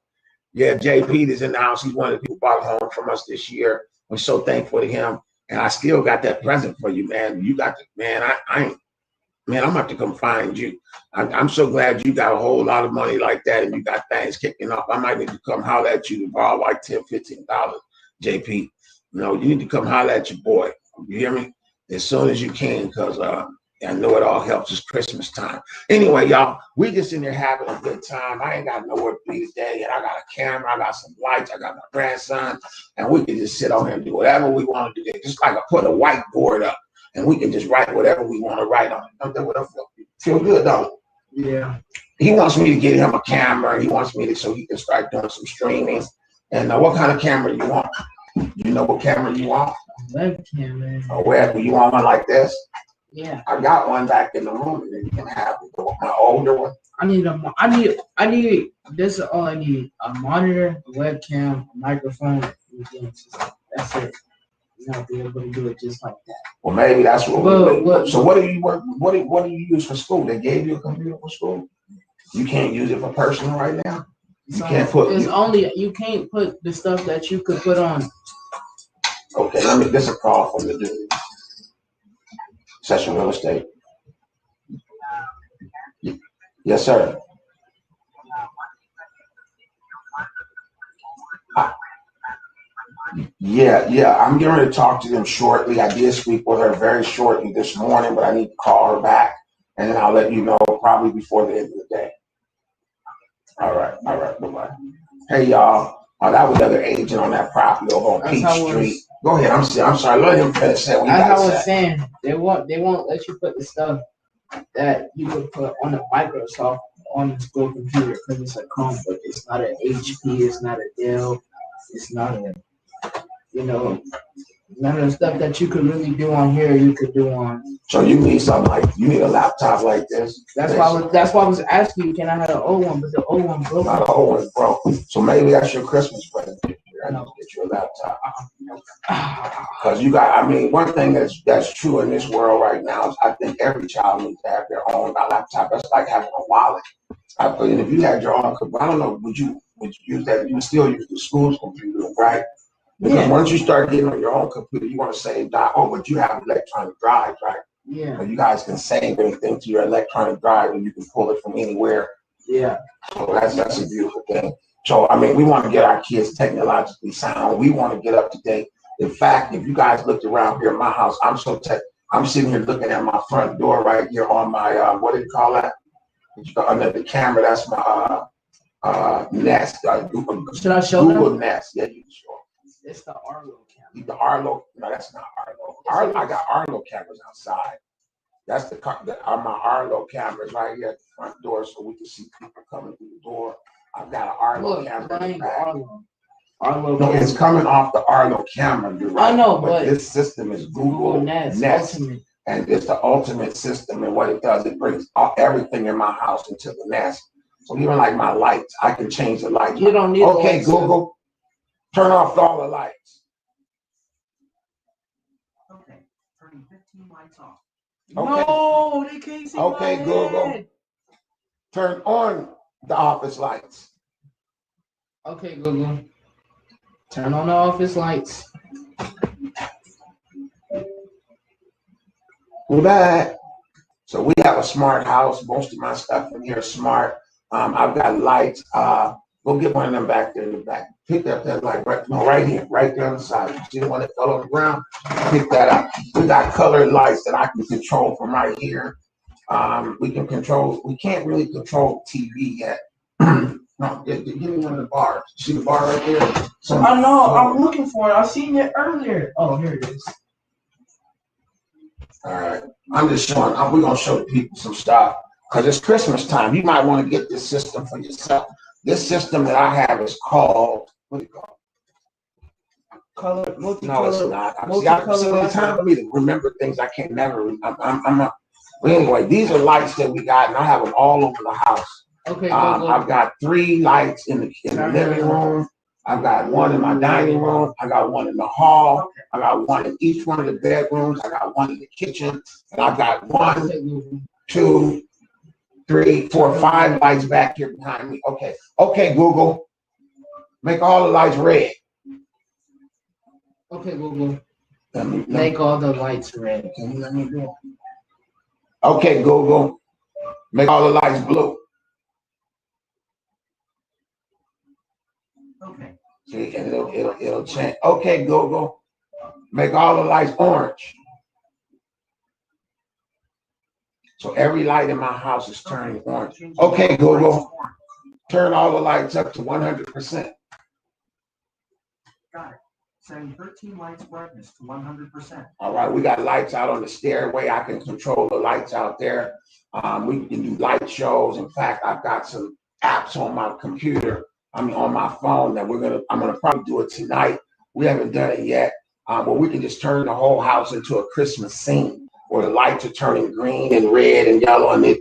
Yeah, J. Pete is in the house. He's one of the people who bought home from us this year. We're so thankful to him. And I still got that present for you, man. You got the, man, man, I'm gonna have to come find you. I'm so glad you got a whole lot of money like that and you got things kicking off. I might need to come holler at you to borrow like $10, $15, JP. You know, you need to come holler at your boy. You hear me? As soon as you can, because I know it all helps. It's Christmas time. Anyway, y'all, we just in there having a good time. I ain't got nowhere to be today, and I got a camera, I got some lights, I got my grandson, and we can just sit on here and do whatever we want to do. Just like I put a whiteboard up. And we can just write whatever we want to write on it. Don't that what I feel good, don't it? Yeah. He wants me to get him a camera. He wants me to, so he can start doing some streaming. And what kind of camera you want? You know what camera you want? Webcam, man. Or where you want one like this? Yeah. I got one back in the room, and then you can have my older one. I need this is all I need: a monitor, a webcam, a microphone, that's it. You're not be able to do it just like that. Well, maybe that's what we're doing. So what do you work? What do you use for school? They gave you a computer for school. You can't use it for personal right now. You can't put. It's only you can't put the stuff that you could put on. Okay, let me. This a call from the dude. Session Real Estate. Yes, sir. Yeah. I'm going to talk to them shortly. I did speak with her very shortly this morning, but I need to call her back, and then I'll let you know probably before the end of the day. All right. Bye-bye. Hey, y'all. That was the other agent on that property over on Peach Street. Go ahead. I'm sorry. Let him finish saying what he got to say. As I was saying, they won't let you put the stuff that you would put on a Microsoft on the school computer because it's a Chromebook. It's not an HP. It's not a Dell. It's not a, none of the stuff that you could really do on here. You could do on. So you need something like you need a laptop like this. That's why I was asking you, can I have an old one? But the old one broke. Not the old one broke. So maybe that's your Christmas present. I need to get you a laptop. Because you got, I mean, one thing that's true in this world right now is I think every child needs to have their own laptop. That's like having a wallet. And if you had your own, I don't know, would you use that? You would still use the school's computer, right? Because once you start getting on your own computer, you want to save that. Oh, but you have electronic drives, right? Yeah. So you guys can save anything to your electronic drive and you can pull it from anywhere. Yeah. So that's a beautiful thing. So, I mean, we want to get our kids technologically sound. We want to get up to date. In fact, if you guys looked around here at my house, I'm sitting here looking at my front door right here on my, what do you call that? Under the camera, that's my Nest. Should I show Google them? Nest. Yeah, you can show them. It's the Arlo camera. The Arlo, no, that's not Arlo. I got Arlo cameras outside. That's my Arlo cameras right here at the front door so we can see people coming through the door. I've got an Arlo camera in the back. Arlo no, it's coming off the Arlo camera. Right? I know, but this system is Google Nest. Ultimate. And it's the ultimate system. And what it does, it brings everything in my house into the Nest. So even like my lights, I can change the lights. You don't need okay, Google, turn off all the lights. Okay, turning 15 lights off. Okay. No, they can't see okay, my Google, head. Turn on the office lights. Okay, Google, turn on the office lights. We're back. So we have a smart house. Most of my stuff in here is smart. I've got lights. Go get one of them back there in the back. Pick up that light right here, right there on the side. You see the one that fell on the ground? Pick that up. We got colored lights that I can control from right here. We can't really control TV yet. No, give me one of the bars. See the bar right there? I know, I'm looking for it. I seen it earlier. Oh, here it is. All right. I'm just showing, we're going to show the people some stuff because it's Christmas time. You might want to get this system for yourself. This system that I have is called, what do you call it? Color, multicolor. No, it's not. See, it's time for me to remember things I can't never. But anyway, these are lights that we got, and I have them all over the house. Okay. I've got 3 lights in the living room. I've got one in my dining room. I got one in the hall. I got one in each one of the bedrooms. I got one in the kitchen. And I've got 1, 2, 3, 4, 5 lights back here behind me. Okay, Google, make all the lights red. Okay, Google, make all the lights red. Can you let me do it? Okay, Google, make all the lights blue. Okay. See, and it'll change. Okay, Google, make all the lights orange. So every light in my house is turning orange. Okay, Google, turn all the lights up to 100%. Got it. Setting 13 lights brightness to 100%. All right, we got lights out on the stairway. I can control the lights out there. We can do light shows. In fact, I've got some apps on my computer. on my phone that I'm gonna probably do it tonight. We haven't done it yet. But we can just turn the whole house into a Christmas scene where the lights are turning green and red and yellow, and it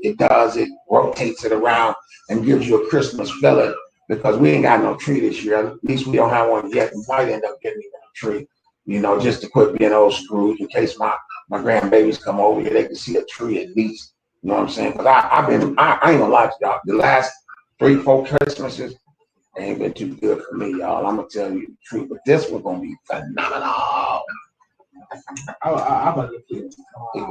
rotates it around and gives you a Christmas feeling, because we ain't got no tree this year. At least we don't have one yet. We might end up getting a tree, just to quit being old Scrooge, in case my grandbabies come over here, they can see a tree at least. You know what I'm saying? Because I ain't gonna lie to y'all. The last 3-4 Christmases ain't been too good for me, y'all. I'm gonna tell you the truth, but this one's gonna be phenomenal. I about to PS.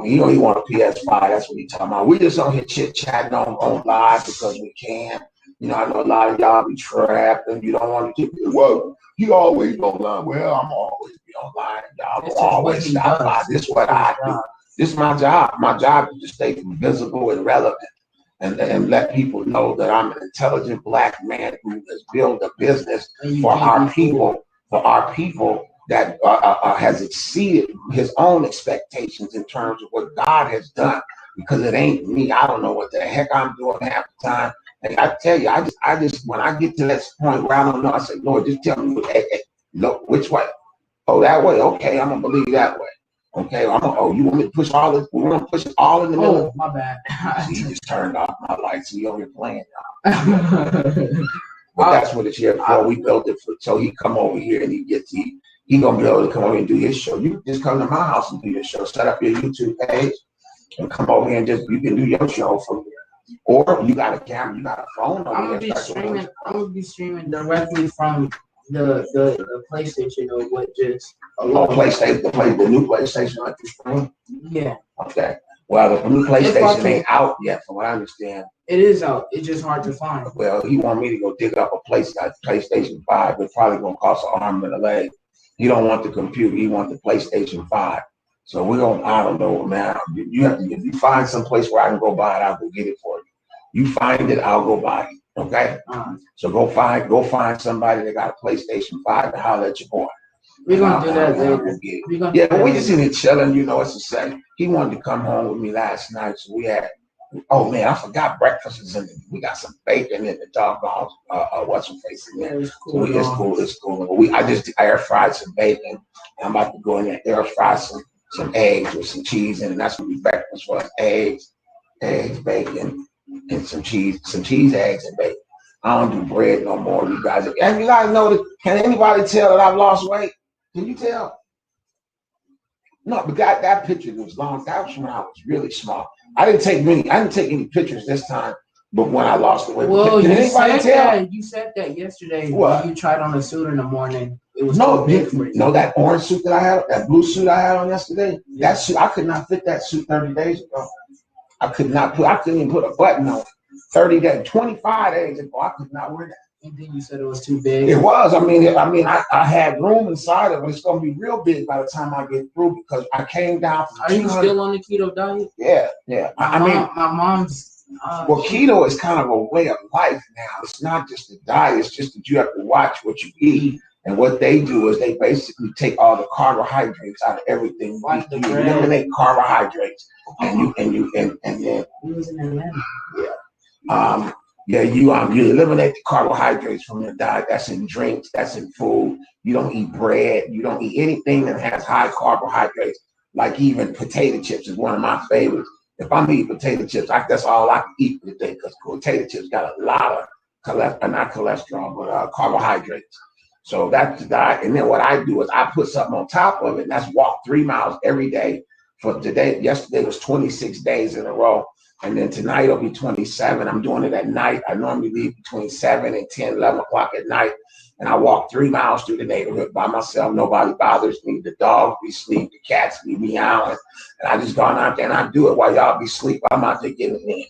You know, you want a PS5. That's what he's talking about. We just on here chit chatting on live because we can. You know, I know a lot of y'all be trapped and you don't want to do. Well, you always online. Well, I'm always be online. Y'all will always stop by. This is what I do. This is my job. My job is to stay visible and relevant and let people know that I'm an intelligent black man who has built a business for our people that has exceeded his own expectations in terms of what God has done. Because it ain't me. I don't know what the heck I'm doing half the time. And I tell you, I just when I get to that point where I don't know, I say, Lord, just tell me, hey, look, which way? Oh, that way. Okay, I'm gonna believe that way. Okay, you want me to push all this? We want to push it all in the middle. Oh, my bad. See, he just turned off my lights. So you over here playing, y'all. But that's what it's here for. We built it for, so he come over here and he gonna be able to come over and do his show. You can just come to my house and do your show. Set up your YouTube page and come over here and you can do your show from here. Or you got a camera, you got a phone over I'm gonna be streaming directly from the PlayStation or what just PlayStation, the new PlayStation like the screen? Yeah. Okay. Well, the new PlayStation ain't out yet, from what I understand. It is out. It's just hard to find. Well, he want me to go dig up a PlayStation 5. It's probably gonna cost an arm and a leg. He don't want the computer. He want the PlayStation 5. So I don't know, man. You have to, if you find some place where I can go buy it, I'll go get it for you. You find it, I'll go buy it. Okay. So go find somebody that got a PlayStation 5 and holler at your boy. We're gonna do that later. Yeah, but we just in here chilling, you know what to say. He wanted to come home with me last night, so we had. Oh man, I forgot breakfast is in it. We got some bacon in the doggone what's her face in there. It's cool. So it's cool. I just air fried some bacon. I'm about to go in there air fry some eggs with some cheese in it. That's gonna be breakfast for us. Eggs, bacon, and some cheese, eggs, and bacon. I don't do bread no more, you guys. And you guys know that. Can anybody tell that I've lost weight? Can you tell? No, but that picture was long. That was when I was really small. I didn't take any pictures this time, but when I lost the weight. Well, can anybody tell? You said that yesterday when you tried on a suit in the morning. It was too big for you. No, that orange suit that I had, that blue suit I had on yesterday, that suit, I could not fit that suit 30 days ago. I couldn't even put a button on it. 30 days, 25 days ago, I could not wear that. And then you said it was too big. It was. I had room inside of it. It's going to be real big by the time I get through because I came down from. Are you still on the keto diet? Yeah. My mom's. Well, keto is kind of a way of life now. It's not just a diet. It's just that you have to watch what you eat. And what they do is they basically take all the carbohydrates out of everything. You eliminate carbohydrates, and then. He was in Atlanta. You eliminate the carbohydrates from your diet. That's in drinks, that's in food. You don't eat bread. You don't eat anything that has high carbohydrates. Like even potato chips is one of my favorites. If I'm eating potato chips, that's all I can eat for the day because potato chips got a lot of not cholesterol, but carbohydrates. So that's the diet. And then what I do is I put something on top of it, and that's walk 3 miles every day. For today, yesterday was 26 days in a row. And then tonight will be 27. I'm doing it at night. I normally leave between 7 and 10, 11 o'clock at night. And I walk 3 miles through the neighborhood by myself. Nobody bothers me. The dogs be asleep. The cats be meowing. And I just gone out there and I do it while y'all be asleep. I'm out there getting it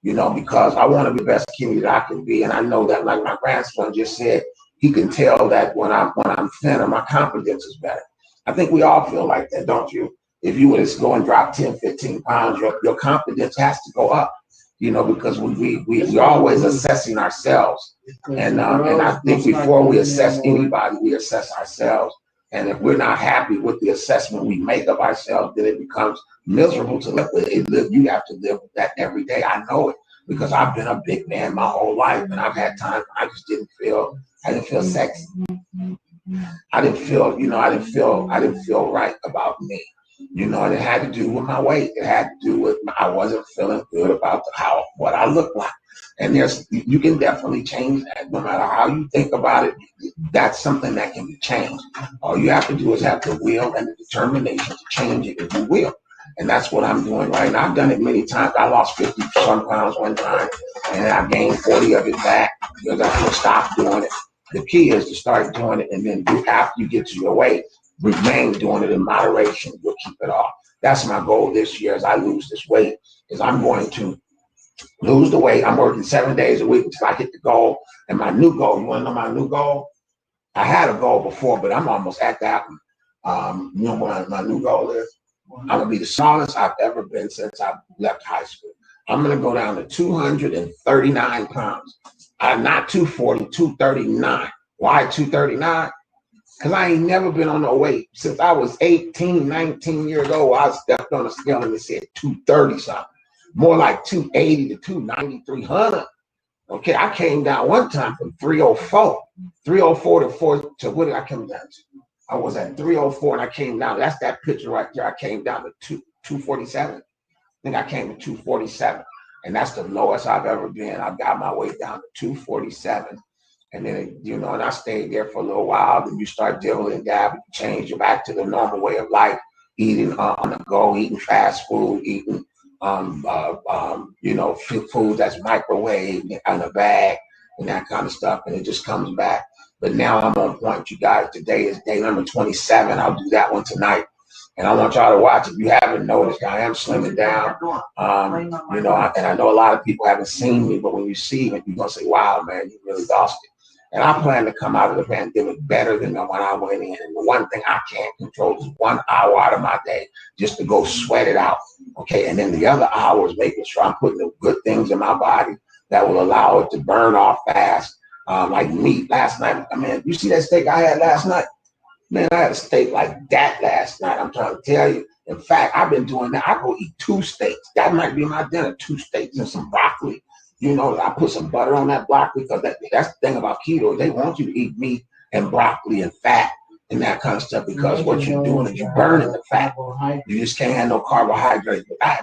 in, because I want to be the best Kenny that I can be. And I know that, like my grandson just said, he can tell that when I'm thinner, my confidence is better. I think we all feel like that, don't you? If you were to go and drop 10, 15 pounds, your confidence has to go up, because we're always assessing ourselves. And I think before we assess anybody, we assess ourselves. And if we're not happy with the assessment we make of ourselves, then it becomes miserable to live with it. You have to live with that every day. I know it because I've been a big man my whole life, and I've had times I just didn't feel sexy. I didn't feel right about me. And it had to do with my weight. It had to do with I wasn't feeling good about what I looked like. And you can definitely change that. No matter how you think about it, that's something that can be changed. All you have to do is have the will and the determination to change it, and you will. And that's what I'm doing right now. I've done it many times. I lost 50 some pounds one time, and I gained 40 of it back because I stop doing it. The key is to start doing it, and then after you get to your weight, remain doing it in moderation, you'll keep it off. That's my goal this year as I lose this weight, is I'm going to lose the weight. I'm working 7 days a week until I hit the goal. And my new goal, you want to know my new goal? I had a goal before, but I'm almost at that one. You know what my new goal is? I'm going to be the smallest I've ever been since I left high school. I'm going to go down to 239 pounds. Not 240, 239. Why 239? Because I ain't never been on no weight. Since I was 18, 19 years old, I stepped on a scale and it said 230 something. More like 280 to 290, 300. Okay, I came down one time from 304 to 4 to what did I come down to? I was at 304 and I came down. That's that picture right there. I came down to 247. I think I came to 247. And that's the lowest I've ever been. I got my weight down to 247. And then, you know, and I stayed there for a little while. Then you start dealing and dabbing, change you back to the normal way of life, eating on the go, eating fast food, eating, you know, food that's microwaved in a bag and that kind of stuff. And it just comes back. But now I'm on point, you guys. Today is day number 27. I'll do that one tonight. And I want y'all to watch. If you haven't noticed, I am slimming down. You know, and I know a lot of people haven't seen me, but when you see me, you're going to say, wow, man, you really lost it. And I plan to come out of the pandemic better than when I went in. And the one thing I can't control is 1 hour out of my day just to go sweat it out. Okay. And then the other hours, making sure I'm putting the good things in my body that will allow it to burn off fast. Like meat last night. I mean, you see that steak I had last night? Man, I had a steak like that last night. I'm trying to tell you. In fact, I've been doing that. I go eat 2 steaks. That might be my dinner, 2 steaks and some broccoli. You know, I put some butter on that broccoli because that's the thing about keto. They want you to eat meat and broccoli and fat and that kind of stuff because what you're doing is you're burning the fat. You just can't have no carbohydrates. But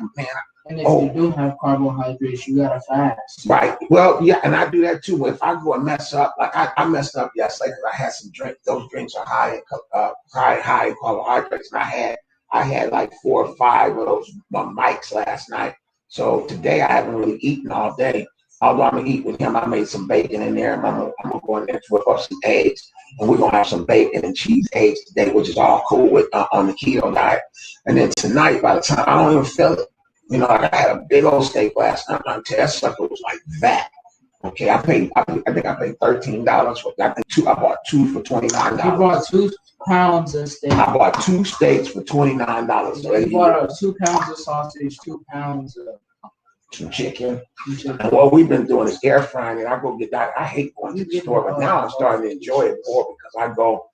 and if you do have carbohydrates, you gotta fast. Right. Well, yeah, and I do that too. If I go and mess up, like I messed up yesterday because I had some drinks. Those drinks are high in carbohydrates, and I had like 4 or 5 of those mics last night. So today I haven't really eaten all day. Although I'm gonna eat with him, I made some bacon in there. And I'm gonna go in there and whip up some eggs, and we're gonna have some bacon and cheese eggs today, which is all cool with on the keto diet. And then tonight, by the time I don't even feel it, you know, I had a big old steak last night. I'm telling you, that sucker was like that. Okay, I think I paid $13 for it. I bought 2 for $29. You bought 2 pounds of steak. I bought 2 steaks for $29. So you bought 2 pounds of sausage, 2 pounds of chicken. And what we've been doing is air frying it. I go get that. I hate going to the store, but now I'm starting to enjoy it more because I go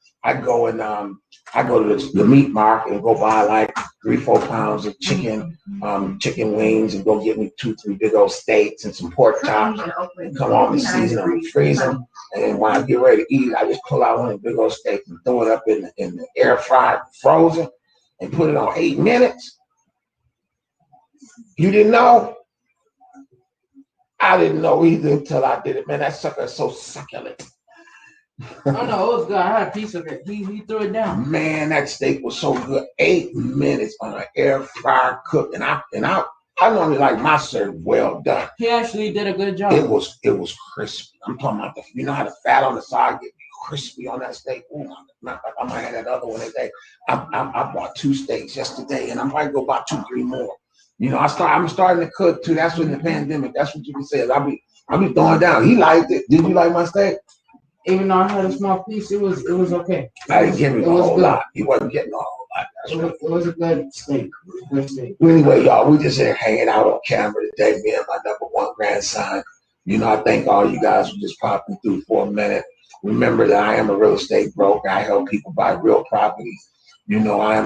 to the meat market and go buy like 3-4 pounds of chicken, chicken wings, and go get me 2-3 big old steaks and some pork chops. And come home and season them and freeze them. And then when I get ready to eat, I just pull out one of the big old steaks and throw it up in the air fryer, frozen, and put it on 8 minutes. You didn't know? I didn't know either until I did it. Man, that sucker is so succulent. Oh no, it was good. I had a piece of it. He threw it down. Man, that steak was so good. 8 minutes on an air fryer cook, and I normally like my served well done. He actually did a good job. It was crispy. I'm talking about you know how the fat on the side get crispy on that steak. Ooh, I might have that other one today. I bought 2 steaks yesterday, and I'm probably go buy 2, 3 more. You know, I'm starting to cook too. That's when the pandemic. That's what you can say. I'll be throwing down. He liked it. Did you like my steak? Even though I had a small piece, it was okay. I didn't give him a whole lot. He wasn't getting a whole lot. It was a good steak. Anyway, y'all, we just here hanging out on camera today. Me and my #1 grandson. You know, I thank all you guys for just popping through for a minute. Remember that I am a real estate broker. I help people buy real property. You know, I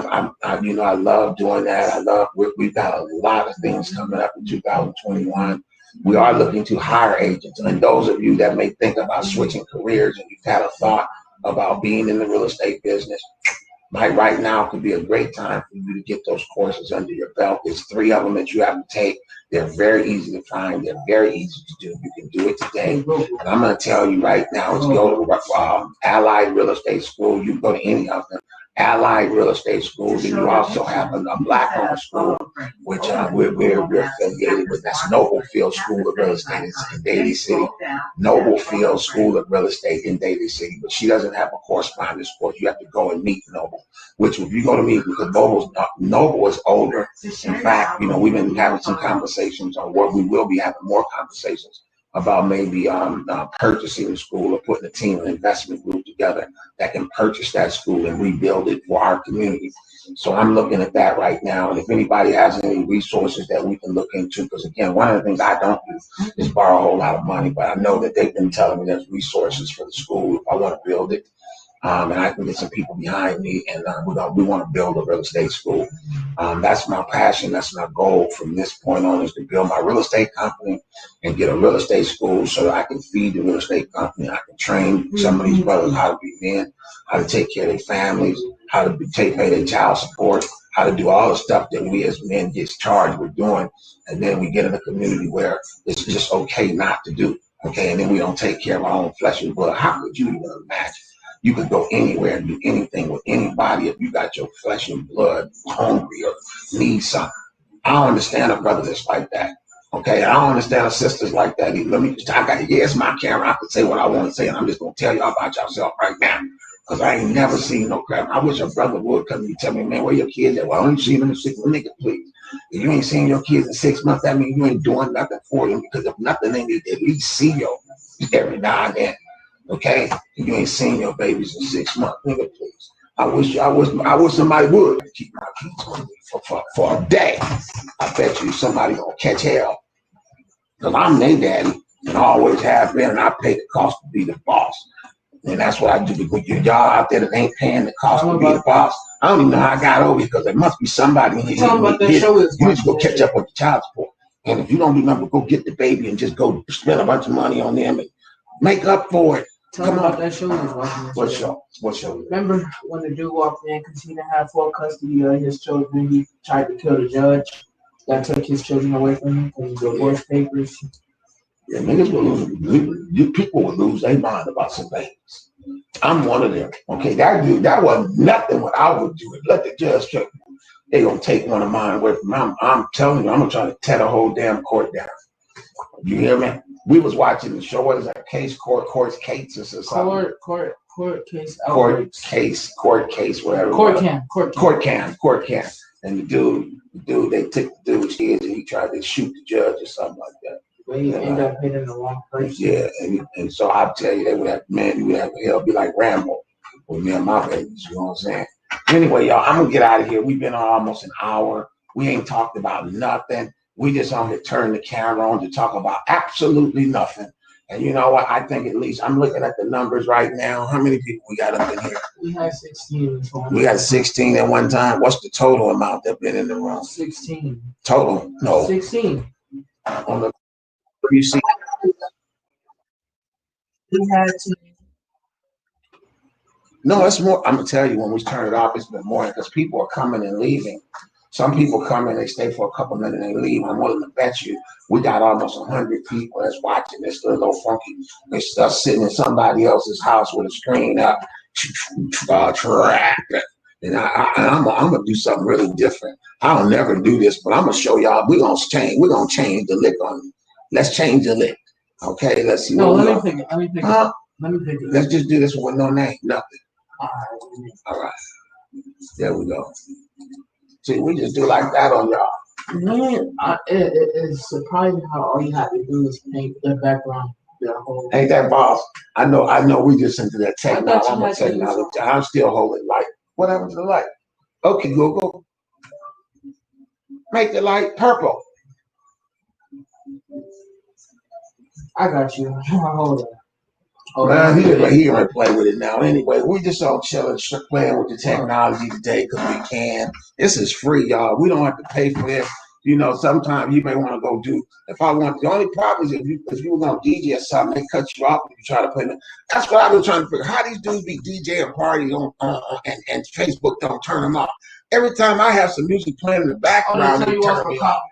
love doing that. We've got a lot of things coming up in 2021. We are looking to hire agents. And those of you that may think about switching careers and you've had a thought about being in the real estate business, right now could be a great time for you to get those courses under your belt. There's 3 of them that you have to take. They're very easy to find. They're very easy to do. You can do it today. And I'm going to tell you right now, is go to Allied Real Estate School. You can go to any of them. Allied Real Estate School. Then you also have a black-owned school which we're affiliated with. That's Noblefield School of Real Estate in Daly City. Noblefield School of Real Estate in Daly City. But she doesn't have a correspondence course. You have to go and meet Noble, which if you go to meet, because Noble is older. In fact, we've been having some conversations on what we will be having more conversations about maybe purchasing the school or putting a team of investment group together that can purchase that school and rebuild it for our community. So I'm looking at that right now. And if anybody has any resources that we can look into, because again, one of the things I don't do is borrow a whole lot of money, but I know that they've been telling me there's resources for the school if I want to build it. And I can get some people behind me, and we want to build a real estate school. That's my passion. That's my goal from this point on, is to build my real estate company and get a real estate school so that I can feed the real estate company. I can train some of these brothers how to be men, how to take care of their families, how to pay their child support, how to do all the stuff that we as men get charged with doing. And then we get in a community where it's just okay not to do. Okay, and then we don't take care of our own flesh and blood. How could you even imagine? You could go anywhere and do anything with anybody if you got your flesh and blood hungry or need something. I don't understand a brother that's like that. Okay, I don't understand a sisters like that either. It's my camera. I can say what I want to say, and I'm just gonna tell y'all about yourself right now, because I ain't never seen no crap. I wish a brother would come and tell me, man, where your kids at? Well, I ain't seen them in 6 months. Nigga, please. If you ain't seen your kids in 6 months, that means you ain't doing nothing for them, because if nothing, they need to at least see you every now and then. Okay, you ain't seen your babies in 6 months, nigga. Please, I wish somebody would keep my kids with me for a day. I bet you somebody gonna catch hell, because I'm their daddy and always have been, and I pay the cost to be the boss, and that's what I do. With y'all out there that ain't paying the cost to be the boss, I don't even know how I got over here, because there must be somebody in here. You need to go catch up with the child support, and if you don't do nothing, go get the baby and just go spend a bunch of money on them and make up for it. Tell me about that show he was watching. What show? Remember when the dude walked in because he didn't have full custody of his children? He tried to kill the judge that took his children away from him because of divorce papers. Yeah, niggas will lose. People will lose their mind about some things. I'm one of them. Okay, that wasn't nothing what I would do. Let the judge check. They gonna take one of mine away from me. I'm telling you, I'm gonna try to tear the whole damn court down. You hear me? We was watching the show. What is that? Court cases or something? Court case. Court case, whatever. Court cam. And the dude, they took the dude's kids and he tried to shoot the judge or something like that. But he ended up hitting the wrong person. Yeah, and so I tell you, you would have hell be like Rambo with me and my babies. You know what I'm saying? Anyway, y'all, I'm gonna get out of here. We've been on almost an hour. We ain't talked about nothing. We just on here turn the camera on to talk about absolutely nothing. And you know what? I think at least I'm looking at the numbers right now. How many people we got up in here? We had 16. We got 16 at one time. What's the total amount that been in the room? 16. Total? No. 16. On the you see. We had to. No, it's more. I'm gonna tell you, when we turn it off, it's been more because people are coming and leaving. Some people come in, they stay for a couple minutes and they leave. I'm willing to bet you we got almost 100 people that's watching this little funky. They stuck sitting in somebody else's house with a screen up, and I'm gonna do something really different. I don't never do this, but I'm gonna show y'all. We're gonna change the lick on you. Let's change the lick. Okay, let's see. No, let me pick it. Let's just do this with no name, nothing. All right. There we go. See, we just do like that on y'all. Man, it's surprising how all you have to do is paint the background. Ain't that boss? I know we just into that technology. I'm still holding light. What happened to the light? Okay, Google. Make the light purple. I got you. Hold on. Man, he didn't play with it now. Anyway, we just all chilling, playing with the technology today because we can. This is free, y'all. We don't have to pay for it. You know, sometimes you may want to go do. The only problem is if you were gonna DJ or something, they cut you off when you try to play. That's what I've been trying to figure. How these dudes be DJing parties on and Facebook don't turn them off. Every time I have some music playing in the background, they turn me off.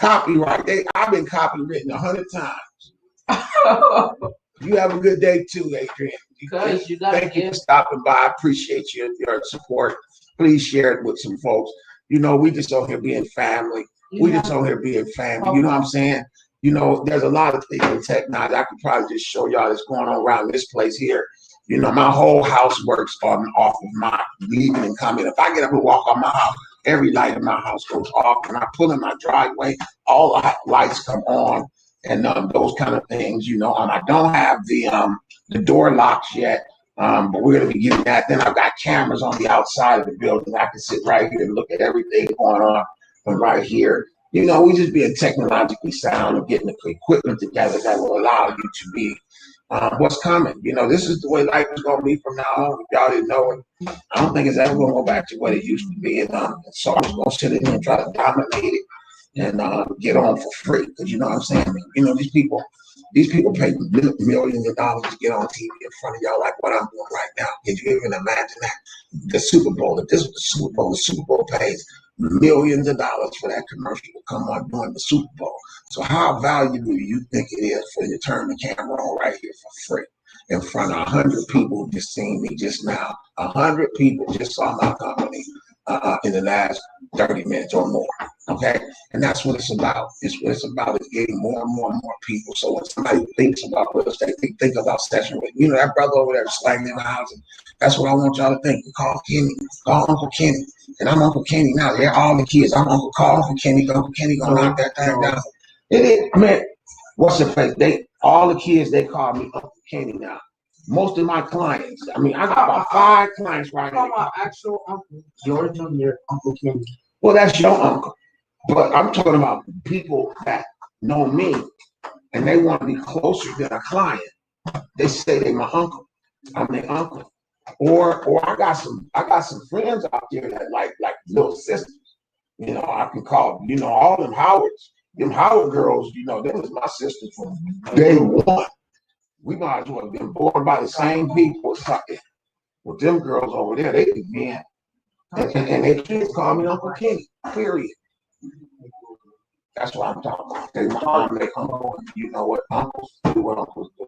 Copyright. I've been copywritten 100 times. You have a good day too, Adrian. Thank you for stopping by. I appreciate your support. Please share it with some folks. You know, we just out here being family. We just out here being family. You know what I'm saying? You know, there's a lot of things in technology. I could probably just show y'all that's going on around this place here. You know, my whole house works off of my leaving and coming. If I get up and walk on my house, every light in my house goes off. When I pull in my driveway, all the lights come on and those kind of things. You know, I don't have the door locks yet, but we're gonna be getting that. Then I've got cameras on the outside of the building. I can sit right here and look at everything going on from right here. You know, we just being technologically sound and getting the equipment together that will allow you to be what's coming. You know, this is the way life is going to be from now on. If y'all didn't know it, I don't think it's ever going to go back to what it used to be. And someone's going to sit in here and try to dominate it and get on for free. Because you know what I'm saying? You know, these people pay millions of dollars to get on TV in front of y'all like what I'm doing right now. Can you even imagine that? The Super Bowl, if this was the Super Bowl pays millions of dollars for that commercial to come on during the Super Bowl. So how valuable do you think it is for you to turn the camera on right here for free in front of 100 people who just seen me just now? 100 people just saw my company in the last 30 minutes or more. Okay, and that's what it's about. It's what it's about is getting more and more and more people. So when somebody thinks about real estate, they think about session with, you know, that brother over there slanging in the house. That's what I want y'all to think. Call Kenny, call Uncle Kenny. And I'm Uncle Kenny now. They're all the kids. I'm Uncle Call Uncle Kenny. Uncle Kenny gonna knock that thing down. It is. I mean, what's the face? All the kids they call me Uncle Kenny now. Most of my clients. I mean, I got about 5 clients right now. My actual uncle, George Jr., Uncle Kenny. Well, that's your uncle, but I'm talking about people that know me and they want to be closer than a client. They say they my uncle. I'm their uncle. Or I got some friends out there that like little sisters. You know, I can call, you know, all them Howard girls, you know, them was my sisters from day one. We might as well have been born by the same people. With them girls over there, they could be in. And they kids call me Uncle Kenny, period. That's what I'm talking about. They mom, they uncle, you know what uncles do, what uncles do.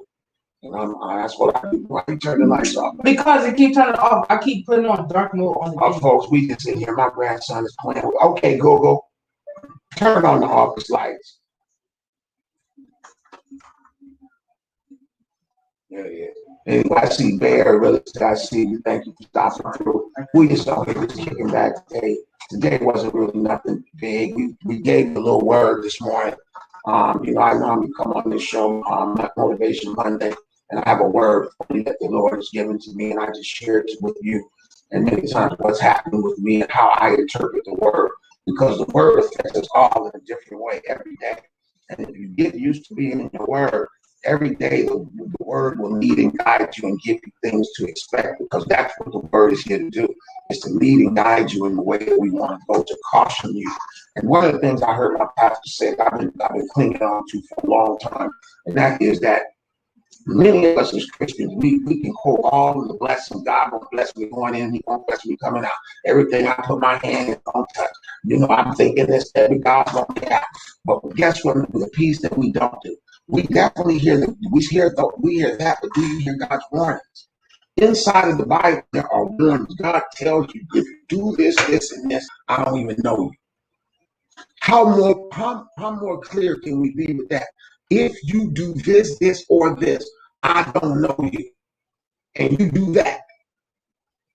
And that's what I do. Why you turn the lights off? Because it keeps turning off. I keep putting on dark mode on the folks, we can sit here. My grandson is playing with, okay, Google, turn on the office lights. There it is. Anyway, I see Bear, really, I see you. Thank you for stopping through. We just don't here just kicking back today. Today wasn't really nothing big. We gave a little word this morning. You know, I normally come on this show, Motivation Monday, and I have a word for you that the Lord has given to me, and I just share it with you. And many times what's happening with me and how I interpret the word, because the word affects us all in a different way every day. And if you get used to being in the word, every day the word will lead and guide you and give you things to expect, because that's what the word is here to do. It's to lead and guide you in the way that we want to go, to caution you. And one of the things I heard my pastor say, I've been clinging on to for a long time, and that is that many of us as Christians, we can quote all of the blessings. God won't bless me going in, He won't bless me coming out. Everything I put my hand in don't touch. You know, I'm thinking this, every God's gonna be out. But guess what? The piece that we don't do. We definitely hear that, but do you hear God's warnings? Inside of the Bible, there are warnings. God tells you, if you do this, this, and this, I don't even know you. How more clear can we be with that? If you do this, this, or this, I don't know you. And you do that.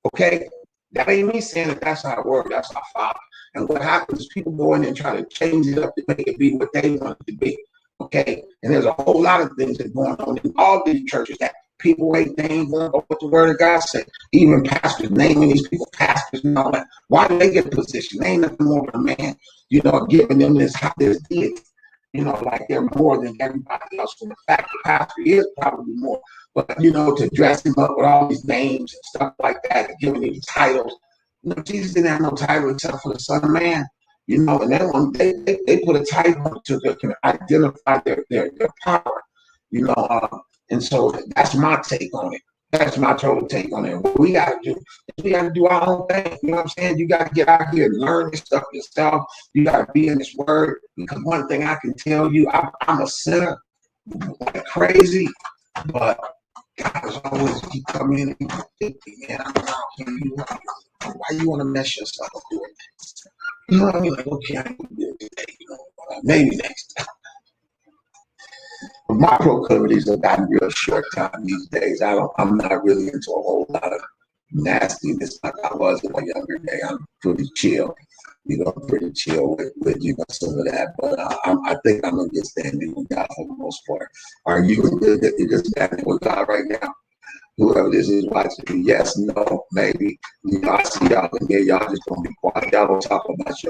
Okay? That ain't me saying that that's our word, that's our Father. And what happens is people go in and try to change it up to make it be what they want it to be. Okay, and there's a whole lot of things that are going on in all these churches that people ain't going over what the word of God said. Even pastors, naming these people pastors and all that. Why do they get a position? They ain't nothing more than a man, you know, giving them this deity. You know, like they're more than everybody else. And the fact the pastor is probably more. But, you know, to dress him up with all these names and stuff like that and giving him titles. You know, Jesus didn't have no title except for the Son of Man. You know, and then they put a title to that can identify their power, you know, and so that's my take on it. That's my total take on it. What we got to do is we got to do our own thing. You know what I'm saying? You got to get out here and learn this stuff yourself. You got to be in this word, because one thing I can tell you, I'm a sinner like crazy, but guys always keep coming in and get me, man. I'm out here. Why you want to mess yourself up doing that? You know what I mean? Like, okay, I ain't gonna do it today. You know, maybe next time. But my proclivities have gotten real short time these days. I'm not really into a whole lot of nastiness like I was in my younger day. I'm pretty chill. You know, pretty chill with you know, some of that. But I think I'm in good standing with God for the most part. Are you in good standing with God right now? Whoever this is watching me, yes, no, maybe. You know, I see y'all in there. Y'all just gonna be quiet. Y'all don't talk about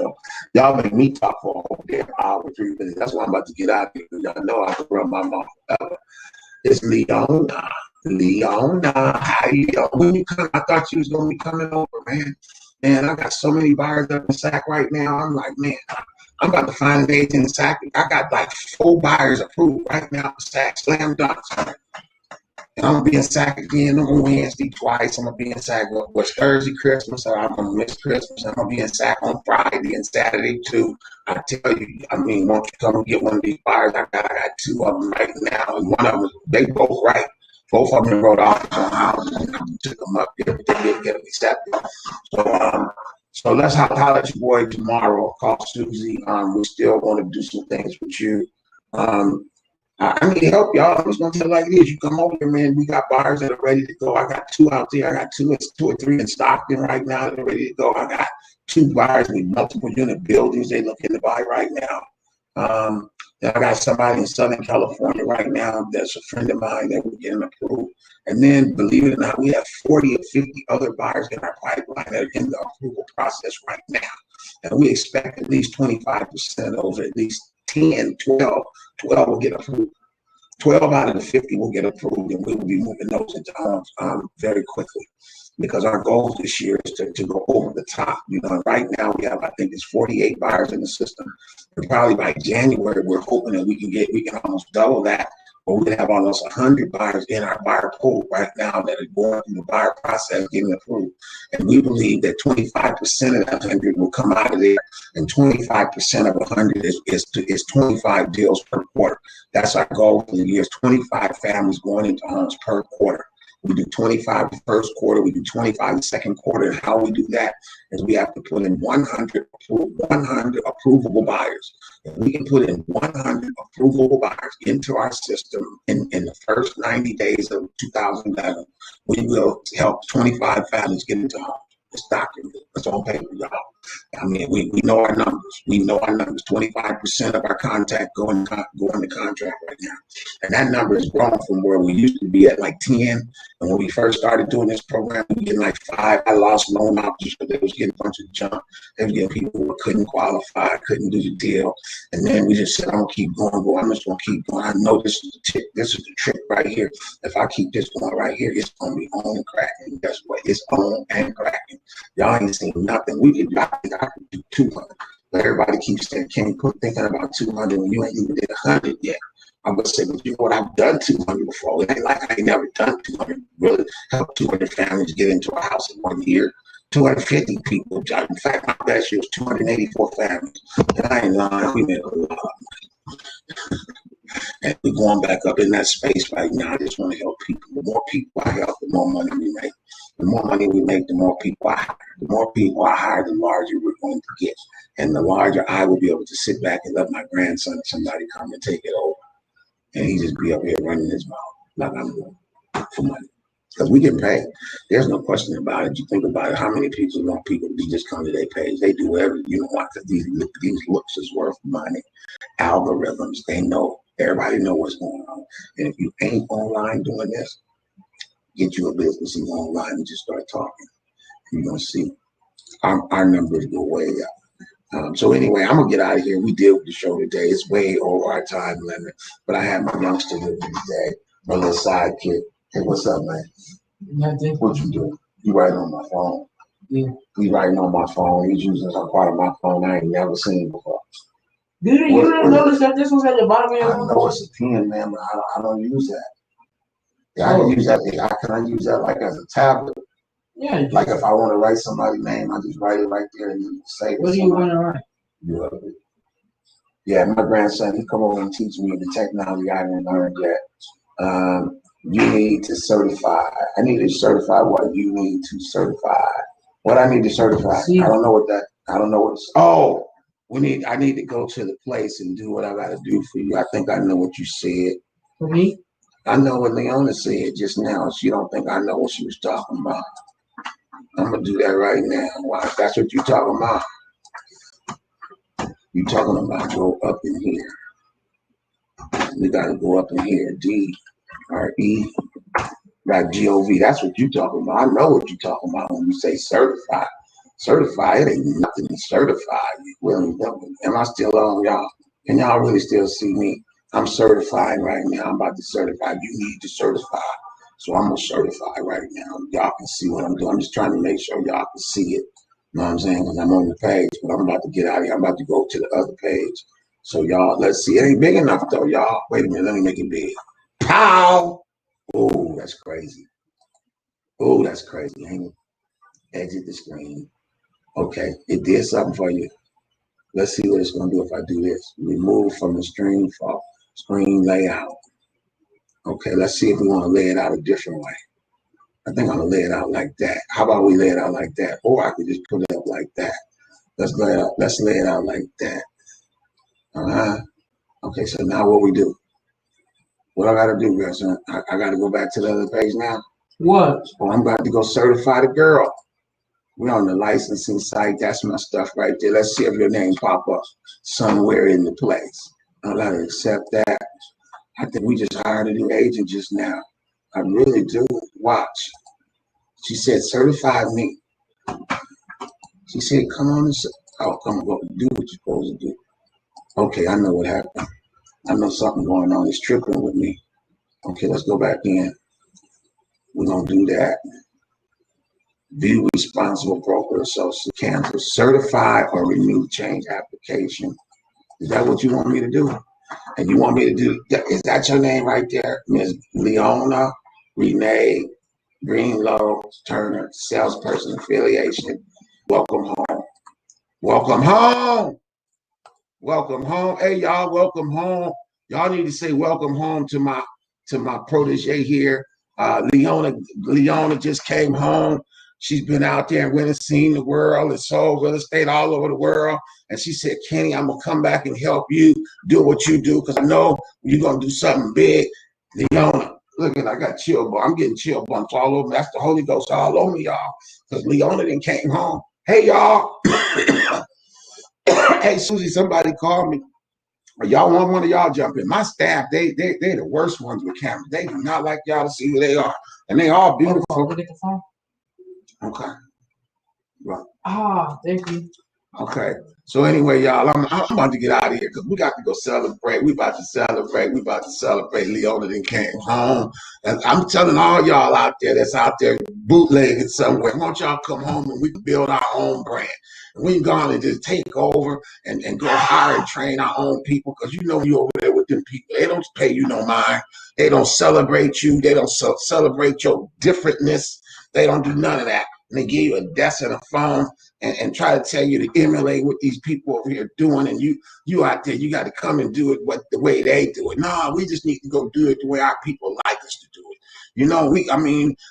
y'all make me talk for a whole damn hour, 3 minutes. That's why I'm about to get out of here. Y'all know I can run my mouth. It's Leona. Leona, how you doing? When you come, I thought you was gonna be coming over, man. Man, I got so many buyers up in SAC right now. I'm like, man, I'm about to find an agent in SAC. I got like 4 buyers approved right now for SAC. Slam dunk. And I'm gonna be in SAC again on Wednesday twice. I'm gonna be in SAC what's Thursday, Christmas, so I'm gonna miss Christmas. I'm gonna be in SAC on Friday and Saturday too. I tell you, I mean, won't you come and get one of these buyers? I got 2 of them right now, and one of them, they both right. Both of them wrote off on houses, and I took them up there, but they didn't get them accepted. So let's holler at your boy tomorrow. Call Susie. We're still going to do some things with you. I need help, y'all. I'm just gonna tell you like it is. You come over here, man. We got buyers that are ready to go. I got 2 out there. I got 2 or 3 in Stockton right now that are ready to go. I got 2 buyers with multiple unit buildings they looking to buy right now. Then I got somebody in Southern California right now that's a friend of mine that we're getting approved. And then, believe it or not, we have 40 or 50 other buyers in our pipeline that are in the approval process right now. And we expect at least 25% of those, at least 10, 12 will get approved. 12 out of the 50 will get approved, and we will be moving those into homes very quickly, because our goal this year is to go over the top. You know, right now we have, I think it's 48 buyers in the system, and probably by January we're hoping that we can almost double that, but we can have almost 100 buyers in our buyer pool right now that are going through the buyer process getting approved. And we believe that 25% of that 100 will come out of there, and 25% of 100 is 25 deals per quarter. That's our goal for the year, is 25 families going into homes per quarter. We do 25 the first quarter, we do 25 the second quarter. And how we do that is we have to put in 100 approvable buyers. If we can put in 100 approvable buyers into our system in the first 90 days of 2011, we will help 25 families get into homes. It's documented. It's on paper, y'all. I mean, we know our numbers. We know our numbers. 25% of our contact go into contract right now. And that number has grown from where we used to be at like 10. And when we first started doing this program, we were getting like 5. I lost loan officers because they was getting a bunch of junk. They was getting people who couldn't qualify, couldn't do the deal. And then we just said, I'm going to keep going. I'm just going to keep going. I know this is the trick. This is the trick right here. If I keep this going right here, it's going to be on and cracking. Guess what? It's on and cracking. Y'all ain't seen nothing. I think I could do 200. But everybody keeps saying, can't quit thinking about 200 when you ain't even did 100 yet. I'm going to say, but you know what? I've done 200 before. It ain't like I ain't never done 200. Really helped 200 families get into a house in 1 year. 250 people. In fact, my best year was 284 families. And I ain't lying. We made a lot of money. And we're going back up in that space right now. I just want to help people. The more people I help, the more money we make. The more money we make, the more people I hire. The more people I hire, the larger we're going to get. And the larger I will be able to sit back and let my grandson or somebody come and take it over. And he just be up here running his mouth like I'm doing for money. Because we get paid. There's no question about it. You think about it, how many people want people to just come to their page? They do whatever you want, because these looks is worth money. Algorithms, they know. Everybody know what's going on. And if you ain't online doing this, get you a business and go online and just start talking. You're going to see our numbers go way up. So anyway, I'm going to get out of here. We did the show today. It's way over our time limit. But I had my youngster with me today, my little sidekick. Hey, what's up, man? Nothing. What you doing? You writing on my phone? Yeah. He writing on my phone. He's using some part of my phone I ain't never seen before. You didn't notice that this was at the bottom of your phone? I know it's a pen, man, but I don't use that. Yeah, I can use that. Can I use that like as a tablet? Yeah. Like if I want to write somebody's name, I just write it right there and then say it. What do you want to write? Yeah, my grandson, he come over and teach me the technology I didn't learn yet. You need to certify. I need to certify what you need to certify. What I need to certify. See? I don't know what that. I don't know what. Oh, I need to go to the place and do what I got to do for you. I think I know what you said. For me? I know what Leona said just now. She don't think I know what she was talking about. I'm gonna do that right now. Why? That's what you talking about. You talking about go up in here. We gotta go up in here. DRE.gov. That's what you talking about. I know what you talking about when you say certified. Certified, it ain't nothing to certify. Am I still on, y'all? Can y'all really still see me? I'm certifying right now. I'm about to certify. You need to certify. So I'm gonna certify right now. Y'all can see what I'm doing. I'm just trying to make sure y'all can see it. You know what I'm saying? Because I'm on the page, but I'm about to get out of here. I'm about to go to the other page. So y'all, let's see. It ain't big enough though, y'all. Wait a minute, let me make it big. Pow! Oh, that's crazy. Oh, that's crazy. Hang on. Exit the screen. Okay, it did something for you. Let's see what it's gonna do if I do this. Remove from the screen layout. Okay, let's see if we want to lay it out a different way. I think I'm gonna lay it out like that. How about we lay it out like that? Or I could just put it up like that. Let's lay it out like that. Okay, so now what we do? What I gotta do, guys? I gotta go back to the other page now. What? Oh, I'm about to go certify the girl. We're on the licensing site. That's my stuff right there. Let's see if your name pop up somewhere in the place. I gotta accept that. I think we just hired a new agent just now. I really do. Watch. She said, certify me. She said, come on and come on, do what you're supposed to do. Okay, I know what happened. I know something going on. It's tripping with me. Okay, let's go back in. We're gonna do that. View responsible broker associate cancel, certify or renew change application. Is that what you want me to do? And you want me to do, is that your name right there? Ms. Leona Renee Greenlow Turner, salesperson affiliation. Welcome home. Welcome home. Welcome home. Hey y'all, welcome home. Y'all need to say welcome home to my protege here. Leona just came home. She's been out there and went and seen the world and sold real estate all over the world. And she said, Kenny, I'm gonna come back and help you do what you do because I know you're gonna do something big. Leona, look at, I got chill bumps. I'm getting chill bumps all over. That's the Holy Ghost all over me, y'all. Because Leona then came home. Hey y'all. Hey Susie, somebody called me. Y'all want one of y'all jump in? My staff, they the worst ones with cameras. They do not like y'all to see who they are, and they all beautiful. Look at the phone. Okay. Right. Thank you. Okay. So anyway, y'all, I'm about to get out of here because we got to go celebrate. We about to celebrate. We about to celebrate. Leona then came home. And I'm telling all y'all out there that's out there bootlegging somewhere, why don't y'all come home and we can build our own brand. And we can go on and just take over and go hire and train our own people because you know you over there with them people. They don't pay you no mind. They don't celebrate you. They don't celebrate your differentness. They don't do none of that. And they give you a desk and a phone and try to tell you to emulate what these people over here doing. And you out there, you got to come and do it the way they do it. No, we just need to go do it the way our people like us to do it. You know,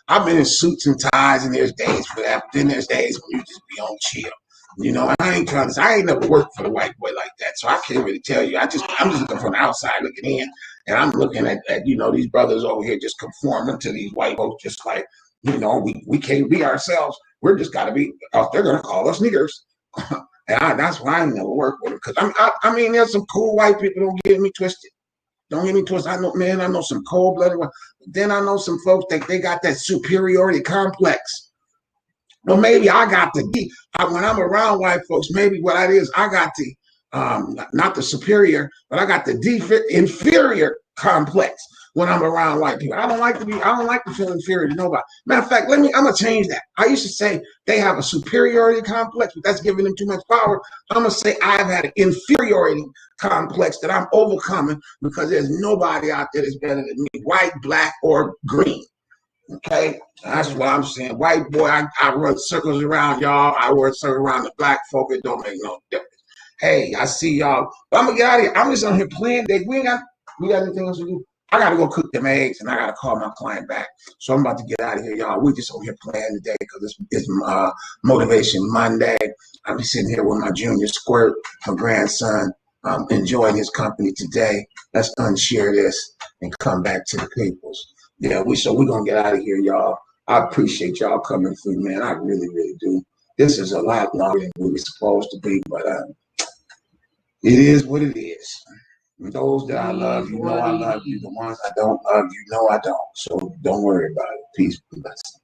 I've been in suits and ties and there's days for that. But then there's days when you just be on chill. You know, and I ain't never worked for the white boy like that. So I can't really tell you. I'm just looking from the outside looking in. And I'm looking at these brothers over here just conforming to these white folks just like, we can't be ourselves. We're just got to be, they're going to call us niggers. And that's why I never work with them. Because I mean, there's some cool white people, don't get me twisted. Don't get me twisted. I know some cold-blooded ones. Then I know some folks that they got that superiority complex. Well, maybe I got when I'm around white folks, maybe what it is, I got not the superior, but I got the inferior complex when I'm around white people. I don't like to feel inferior to nobody. Matter of fact, I'm gonna change that. I used to say they have a superiority complex, but that's giving them too much power. I'm gonna say I've had an inferiority complex that I'm overcoming because there's nobody out there that's better than me, white, black, or green. Okay, that's what I'm saying. White boy, I run circles around y'all. I run circles around the black folk. It don't make no difference. Hey, I see y'all. But I'm gonna get out of here. I'm just on here playing. We got anything else to do? I got to go cook them eggs, and I got to call my client back. So I'm about to get out of here, y'all. We just over here playing today because it's Motivation Monday. I'm sitting here with my junior squirt, my grandson, enjoying his company today. Let's unshare this and come back to the peoples. Yeah, we're gonna get out of here, y'all. I appreciate y'all coming through, man. I really, really do. This is a lot longer than we were supposed to be, but it is what it is. And those that I love, you know I love you. The ones I don't love, you know I don't. So don't worry about it. Peace. Blessings.